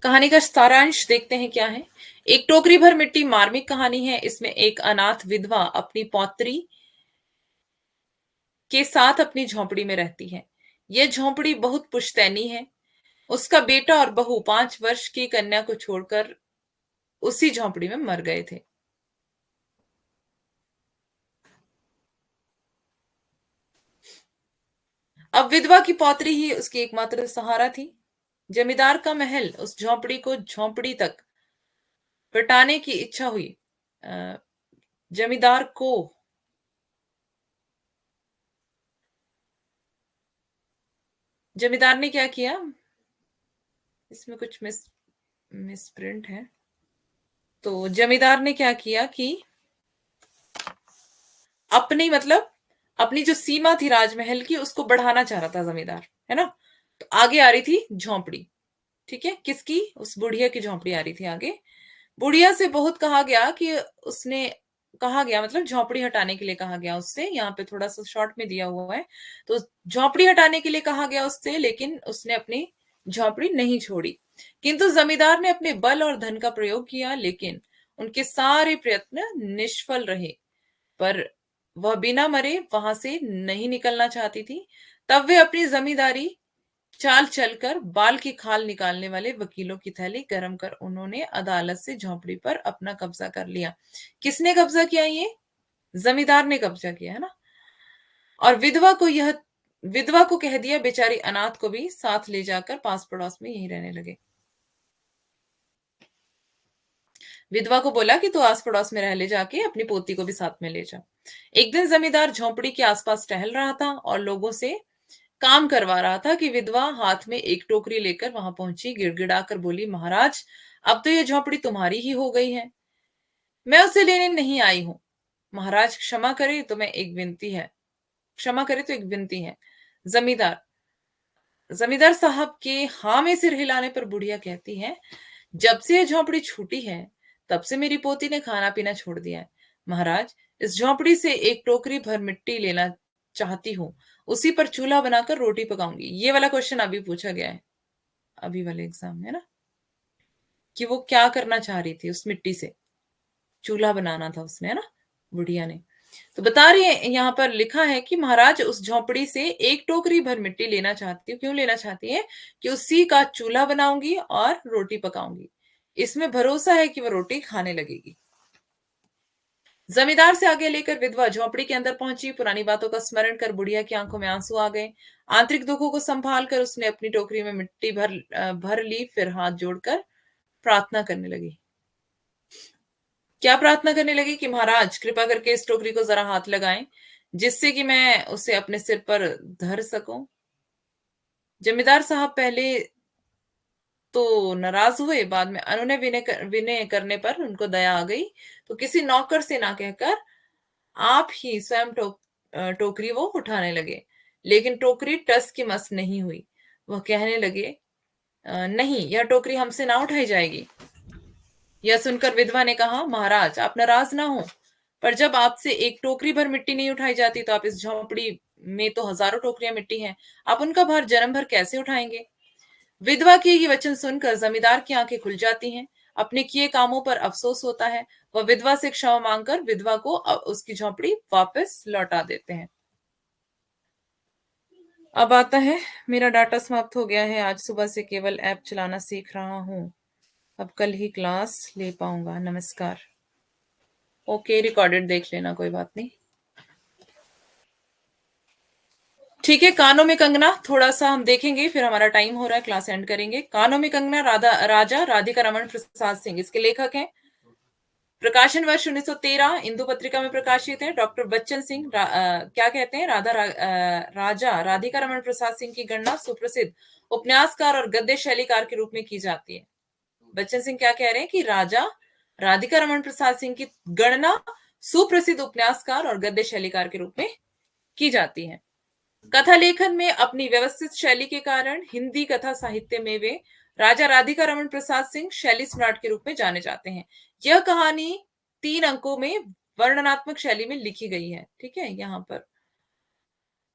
कहानी का सारांश देखते हैं क्या है। एक टोकरी भर मिट्टी मार्मिक कहानी है। इसमें एक अनाथ विधवा अपनी पौत्री के साथ अपनी झोंपड़ी में रहती है। यह झोंपड़ी बहुत पुश्तैनी है। उसका बेटा और बहू 5 वर्ष की कन्या को छोड़कर उसी झोंपड़ी में मर गए थे। अब विधवा की पौत्री ही उसकी एकमात्र सहारा थी। जमींदार का महल उस झोंपड़ी को झोंपड़ी तक पटाने की इच्छा हुई। अ, जमींदार को जमींदार ने क्या किया, इसमें कुछ मिसप्रिंट है। तो जमींदार ने क्या किया कि अपनी मतलब अपनी जो सीमा थी राजमहल की उसको बढ़ाना चाह रहा था जमींदार, है ना। तो आगे आ रही थी झोंपड़ी, ठीक है, किसकी? उस बुढ़िया की झोंपड़ी आ रही थी आगे। बुढ़िया से बहुत कहा गया कि उसने कहा गया, मतलब झोपड़ी हटाने के लिए कहा गया उससे, यहाँ पे थोड़ा सा शॉर्ट में दिया हुआ है। तो झोपड़ी हटाने के लिए कहा गया उससे, लेकिन उसने अपनी झोपड़ी नहीं छोड़ी। किंतु जमींदार ने अपने बल और धन का प्रयोग किया, लेकिन उनके सारे प्रयत्न निष्फल रहे। पर वह बिना मरे वहां से नहीं निकलना चाहती थी। तब वे अपनी जमींदारी चाल चलकर बाल की खाल निकालने वाले वकीलों की थैली गर्म कर उन्होंने अदालत से झोंपड़ी पर अपना कब्जा कर लिया। किसने कब्जा किया? ये जमींदार ने कब्जा किया है ना। और विधवा को कह दिया, बेचारी अनाथ को भी साथ ले जाकर पास पड़ोस में यहीं रहने लगे। विधवा को बोला कि तू आस पड़ोस में रह ले, जाके अपनी पोती को भी साथ में ले जा। एक दिन जमींदार झोंपड़ी के आसपास टहल रहा था और लोगों से काम करवा रहा था कि विधवा हाथ में एक टोकरी लेकर वहां पहुंची। गिड़गिड़ाकर बोली, महाराज, अब तो ये झोंपड़ी तुम्हारी ही हो गई है, मैं उसे लेने नहीं आई हूं। महाराज क्षमा करे तो एक विनती है। जमींदार जमींदार साहब के हाँ में सिर हिलाने पर बुढ़िया कहती है, जब से ये झोंपड़ी छूटी है, तब से मेरी पोती ने खाना पीना छोड़ दिया है। महाराज, इस झोंपड़ी से एक टोकरी भर मिट्टी लेना चाहती हूँ, उसी पर चूल्हा बनाकर रोटी पकाऊंगी। ये वाला क्वेश्चन अभी पूछा गया है, अभी वाले एग्जाम में, है ना, कि वो क्या करना चाह रही थी उस मिट्टी से। चूल्हा बनाना था उसने, है ना, बुढ़िया ने। तो बता रही है, यहाँ पर लिखा है कि महाराज, उस झोंपड़ी से एक टोकरी भर मिट्टी लेना चाहती हूँ। क्यों लेना चाहती है? कि उसी का चूल्हा बनाऊंगी और रोटी पकाऊंगी। इसमें भरोसा है कि वह रोटी खाने लगेगी। जमींदार से आगे लेकर विधवा झोंपड़ी के अंदर पहुंची। पुरानी बातों का स्मरण कर बुढ़िया की आंखों में आंसू आ गए। आंतरिक दुखों को संभाल कर उसने अपनी टोकरी में मिट्टी भर ली, फिर हाथ जोड़कर प्रार्थना करने लगी। क्या प्रार्थना करने लगी? कि महाराज, कृपा करके इस टोकरी को जरा हाथ लगाएं, जिससे कि मैं उसे अपने सिर पर धर सकूं। जमींदार साहब पहले तो नाराज हुए, बाद में उन्होंने विनय करने पर उनको दया आ गई, तो किसी नौकर से ना कहकर आप ही स्वयं टोकरी वो उठाने लगे। लेकिन टोकरी टस की मस नहीं हुई। वह कहने लगे, नहीं, यह टोकरी हमसे ना उठाई जाएगी। यह सुनकर विधवा ने कहा, महाराज, आप नाराज ना हो, पर जब आपसे एक टोकरी भर मिट्टी नहीं उठाई जाती, तो आप इस झोंपड़ी में तो हजारों टोकरियां मिट्टी हैं, आप उनका भार जन्म भर कैसे उठाएंगे? विधवा के ये वचन सुनकर जमींदार की आंखें खुल जाती हैं। अपने किए कामों पर अफसोस होता है। वह विधवा से क्षमा मांगकर विधवा को उसकी झोंपड़ी वापस लौटा देते हैं। अब आता है, मेरा डाटा समाप्त हो गया है, आज सुबह से केवल ऐप चलाना सीख रहा हूँ, अब कल ही क्लास ले पाऊंगा। नमस्कार। ओके, रिकॉर्डेड देख लेना, कोई बात नहीं। ठीक है, कानों में कंगना थोड़ा सा हम देखेंगे, फिर हमारा टाइम हो रहा है, क्लास एंड करेंगे। कानों में कंगना राजा राधिका रमन प्रसाद सिंह, इसके लेखक हैं। प्रकाशन वर्ष 1913, इंदु पत्रिका में प्रकाशित है। डॉक्टर बच्चन सिंह क्या कहते हैं? राजा राधिका रमन प्रसाद सिंह की गणना सुप्रसिद्ध उपन्यासकार और गद्य शैलीकार के रूप में की जाती है। बच्चन सिंह क्या कह रहे हैं? कि राजा राधिका रमन प्रसाद सिंह की गणना सुप्रसिद्ध उपन्यासकार और गद्य शैलीकार के रूप में की जाती है। कथा लेखन में अपनी व्यवस्थित शैली के कारण हिंदी कथा साहित्य में वे राजा राधिका रमन प्रसाद सिंह शैली सम्राट के रूप में जाने जाते हैं। यह कहानी 3 अंकों में वर्णनात्मक शैली में लिखी गई है। ठीक है, यहाँ पर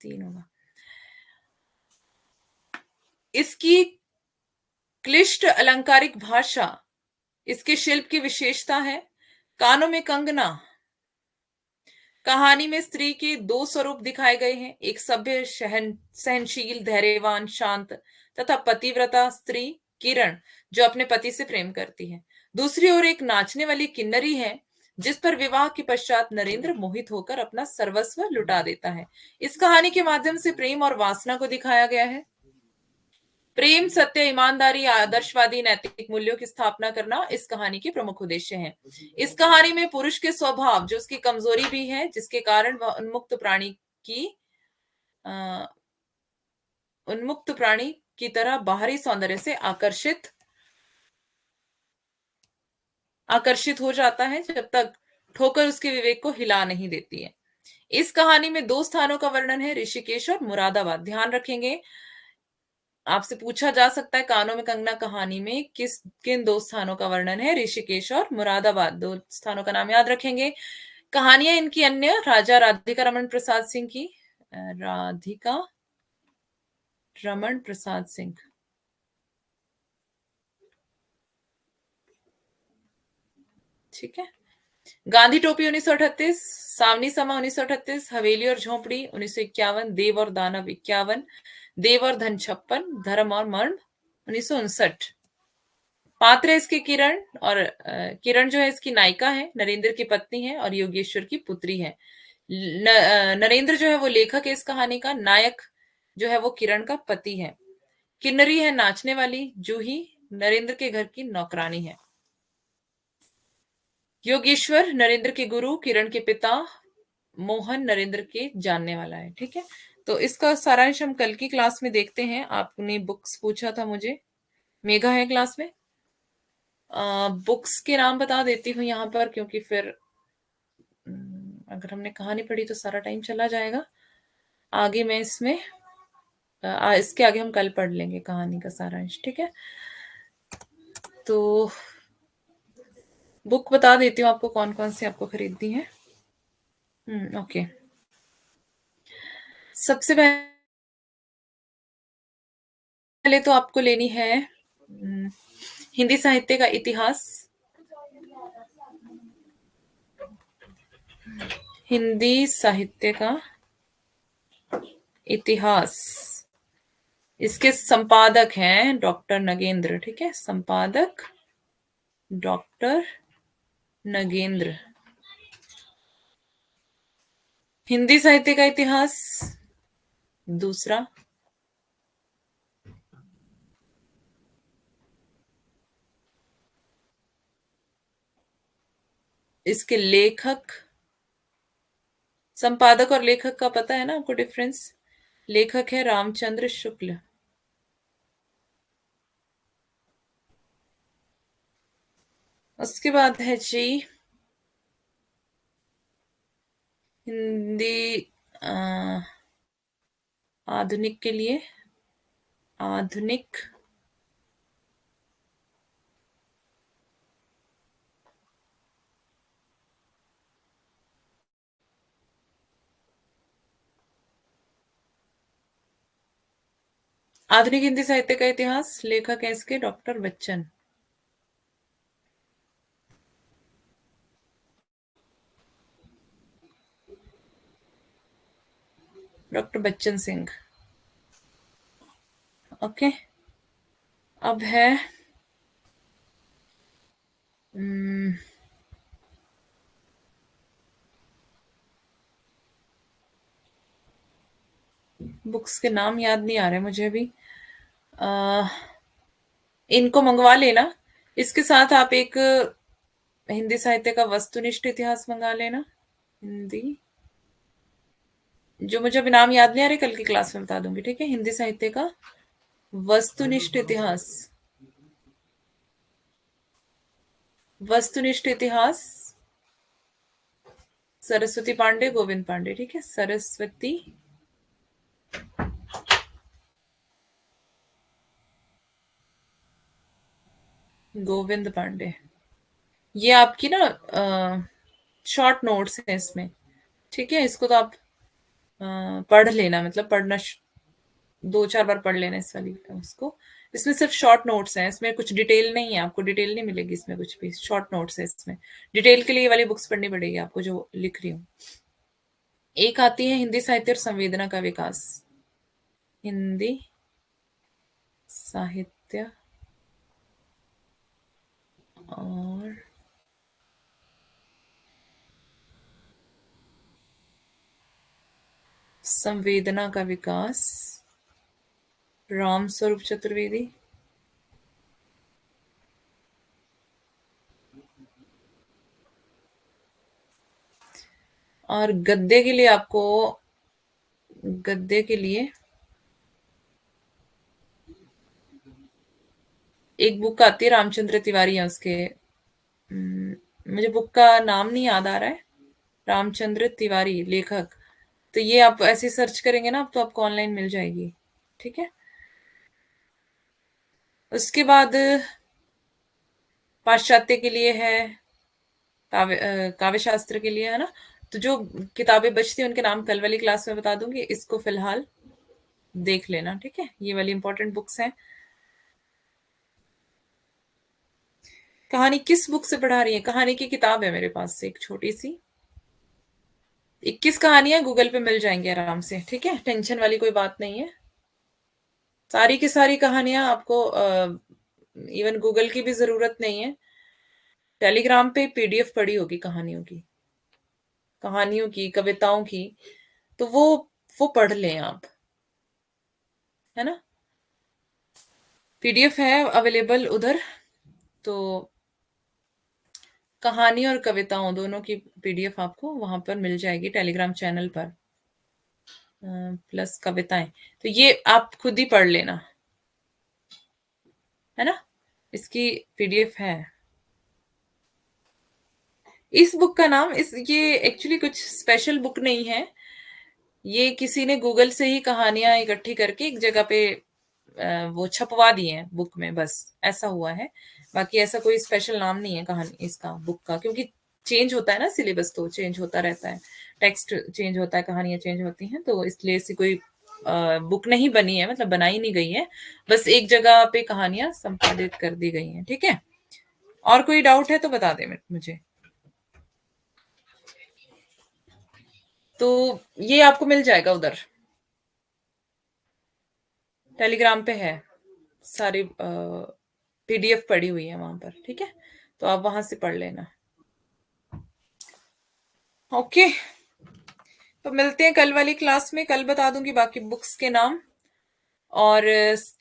3 होगा। इसकी क्लिष्ट अलंकारिक भाषा इसके शिल्प की विशेषता है। कानों में कंगना कहानी में स्त्री के 2 स्वरूप दिखाए गए हैं, एक सभ्य सहनशील धैर्यवान शांत तथा पतिव्रता स्त्री किरण, जो अपने पति से प्रेम करती है। दूसरी ओर एक नाचने वाली किन्नरी है, जिस पर विवाह के पश्चात नरेंद्र मोहित होकर अपना सर्वस्व लुटा देता है। इस कहानी के माध्यम से प्रेम और वासना को दिखाया गया है। प्रेम, सत्य, ईमानदारी, आदर्शवादी नैतिक मूल्यों की स्थापना करना इस कहानी के प्रमुख उद्देश्य हैं। इस कहानी में पुरुष के स्वभाव, जो उसकी कमजोरी भी है, जिसके कारण वह अ, उन्मुक्त प्राणी की तरह बाहरी सौंदर्य से आकर्षित हो जाता है, जब तक ठोकर उसके विवेक को हिला नहीं देती है। इस कहानी में 2 स्थानों का वर्णन है, ऋषिकेश और मुरादाबाद। ध्यान रखेंगे, आपसे पूछा जा सकता है कानों में कंगना कहानी में किन 2 स्थानों का वर्णन है? ऋषिकेश और मुरादाबाद, 2 स्थानों का नाम याद रखेंगे। कहानियां इनकी अन्य, राजा राधिका रमन प्रसाद सिंह की, राधिका रमन प्रसाद सिंह, ठीक है। गांधी टोपी 1938, सावनी समा 1938, हवेली और झोपड़ी 1951, देव और दानव 51, देव और धन 56, धर्म और मर्म 1959। पात्र है इसके किरण, और किरण जो है इसकी नायिका है, नरेंद्र की पत्नी है और योगेश्वर की पुत्री है। नरेंद्र जो है वो लेखक है इस कहानी का, नायक जो है वो किरण का पति है। किन्नरी है नाचने वाली, जूही नरेंद्र के घर की नौकरानी है। योगेश्वर नरेंद्र के गुरु, किरण के पिता, मोहन नरेंद्र के जानने वाला है, ठीक है। तो इसका सारांश हम कल की क्लास में देखते हैं। आपने बुक्स पूछा था मुझे, मेघा है क्लास में। बुक्स के नाम बता देती हूँ यहाँ पर, क्योंकि फिर अगर हमने कहानी पढ़ी तो सारा टाइम चला जाएगा। आगे मैं इसमें इसके आगे हम कल पढ़ लेंगे कहानी का सारांश, ठीक है। तो बुक बता देती हूँ आपको कौन कौन सी आपको खरीदनी है। ओके। सबसे पहले तो आपको लेनी है हिंदी साहित्य का इतिहास। हिंदी साहित्य का इतिहास, इसके संपादक हैं डॉक्टर नगेंद्र, ठीक है। संपादक डॉक्टर नगेंद्र। हिंदी साहित्य का इतिहास दूसरा। इसके लेखक, संपादक और लेखक का पता है ना आपको डिफरेंस। लेखक है रामचंद्र शुक्ल। उसके बाद है जी हिंदी अ, आधुनिक के लिए, आधुनिक आधुनिक हिंदी साहित्य का इतिहास, लेखक है इसके doctor Bachchan, doctor Bachchan Singh. Okay. अब है बुक्स के नाम याद नहीं आ रहे मुझे अभी। अ, इनको मंगवा लेना। इसके साथ आप एक हिंदी साहित्य का वस्तुनिष्ठ इतिहास मंगा लेना। हिंदी, जो मुझे अभी नाम याद नहीं आ रहे, कल की क्लास में बता दूंगी, ठीक है। हिंदी साहित्य का वस्तुनिष्ठ इतिहास, वस्तुनिष्ठ इतिहास, सरस्वती पांडे, गोविंद पांडे, ठीक है। सरस्वती गोविंद पांडे। ये आपकी ना शॉर्ट नोट्स है इसमें, ठीक है। इसको तो आप पढ़ लेना, मतलब पढ़ना दो चार बार पढ़ लेना इस वाली उसको। इसमें सिर्फ शॉर्ट नोट्स हैं, इसमें कुछ डिटेल नहीं है, आपको डिटेल नहीं मिलेगी इसमें, कुछ भी शॉर्ट नोट्स है इसमें। डिटेल के लिए ये वाली बुक्स पढ़नी पड़ेगी आपको जो लिख रही हूँ। एक आती है हिंदी साहित्य और संवेदना का विकास। हिंदी साहित्य और संवेदना का विकास, राम स्वरूप चतुर्वेदी। और गद्य के लिए आपको, गद्य के लिए एक बुक आती है, रामचंद्र तिवारी है उसके। मुझे बुक का नाम नहीं याद आ रहा है। रामचंद्र तिवारी लेखक। तो ये आप ऐसे सर्च करेंगे ना तो आपको ऑनलाइन मिल जाएगी, ठीक है। उसके बाद पाश्चात्य के लिए है काव्य शास्त्र के लिए, है ना? तो जो किताबें बचती हैं उनके नाम कल वाली क्लास में बता दूंगी, इसको फिलहाल देख लेना, ठीक है? ये वाली इंपॉर्टेंट बुक्स हैं। कहानी किस बुक से पढ़ा रही है? कहानी की किताब है मेरे पास से, एक छोटी सी। 21 कहानियां गूगल पे मिल जाएंगी आराम से, ठीक है? टेंशन वाली कोई बात नहीं है। सारी की सारी कहानियां आपको इवन गूगल की भी जरूरत नहीं है। टेलीग्राम पे पीडीएफ पड़ी होगी कहानियों की, कहानियों की, कविताओं की। तो वो पढ़ लें आप, है ना? पीडीएफ है अवेलेबल उधर। तो कहानी और कविताओं दोनों की पीडीएफ आपको वहां पर मिल जाएगी टेलीग्राम चैनल पर। प्लस कविताएं, तो ये आप खुद ही पढ़ लेना, है ना? इसकी पीडीएफ है। इस बुक का नाम, इस ये एक्चुअली कुछ स्पेशल बुक नहीं है। ये किसी ने गूगल से ही कहानियां इकट्ठी करके एक जगह पे वो छपवा दिए हैं बुक में, बस ऐसा हुआ है। बाकी ऐसा कोई स्पेशल नाम नहीं है कहानी इसका, बुक का, क्योंकि चेंज होता है ना सिलेबस, तो चेंज होता रहता है, टेक्स्ट चेंज होता है, कहानियां चेंज होती हैं, तो इसलिए ऐसी कोई बुक नहीं बनी है, मतलब बनाई नहीं गई है। बस एक जगह पे कहानियां संपादित कर दी गई हैं, ठीक है? और कोई डाउट है तो बता दे मुझे। तो ये आपको मिल जाएगा उधर, टेलीग्राम पे है। सारी पीडीएफ पड़ी हुई है वहां पर, ठीक है? तो आप वहां से पढ़ लेना। ओके, तो मिलते हैं कल वाली क्लास में। कल बता दूंगी बाकी बुक्स के नाम। और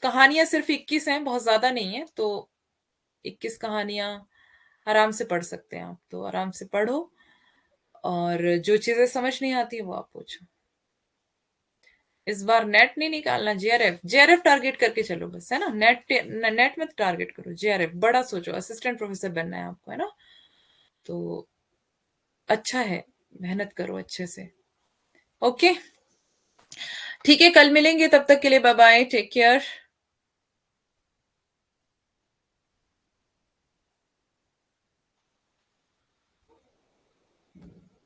कहानियां सिर्फ 21 हैं, बहुत ज्यादा नहीं है, तो 21 कहानियां आराम से पढ़ सकते हैं आप, तो आराम से पढ़ो। और जो चीजें समझ नहीं आती वो आप पूछो। इस बार नेट नहीं निकालना, जेआरएफ, जेआरएफ टारगेट करके चलो बस, है ना? नेट मत टारगेट करो, जेआरएफ बड़ा सोचो, असिस्टेंट प्रोफेसर बनना है आपको, है ना? तो अच्छा है, मेहनत करो अच्छे से। ओके, ठीक है, कल मिलेंगे, तब तक के लिए बाय बाय, टेक केयर।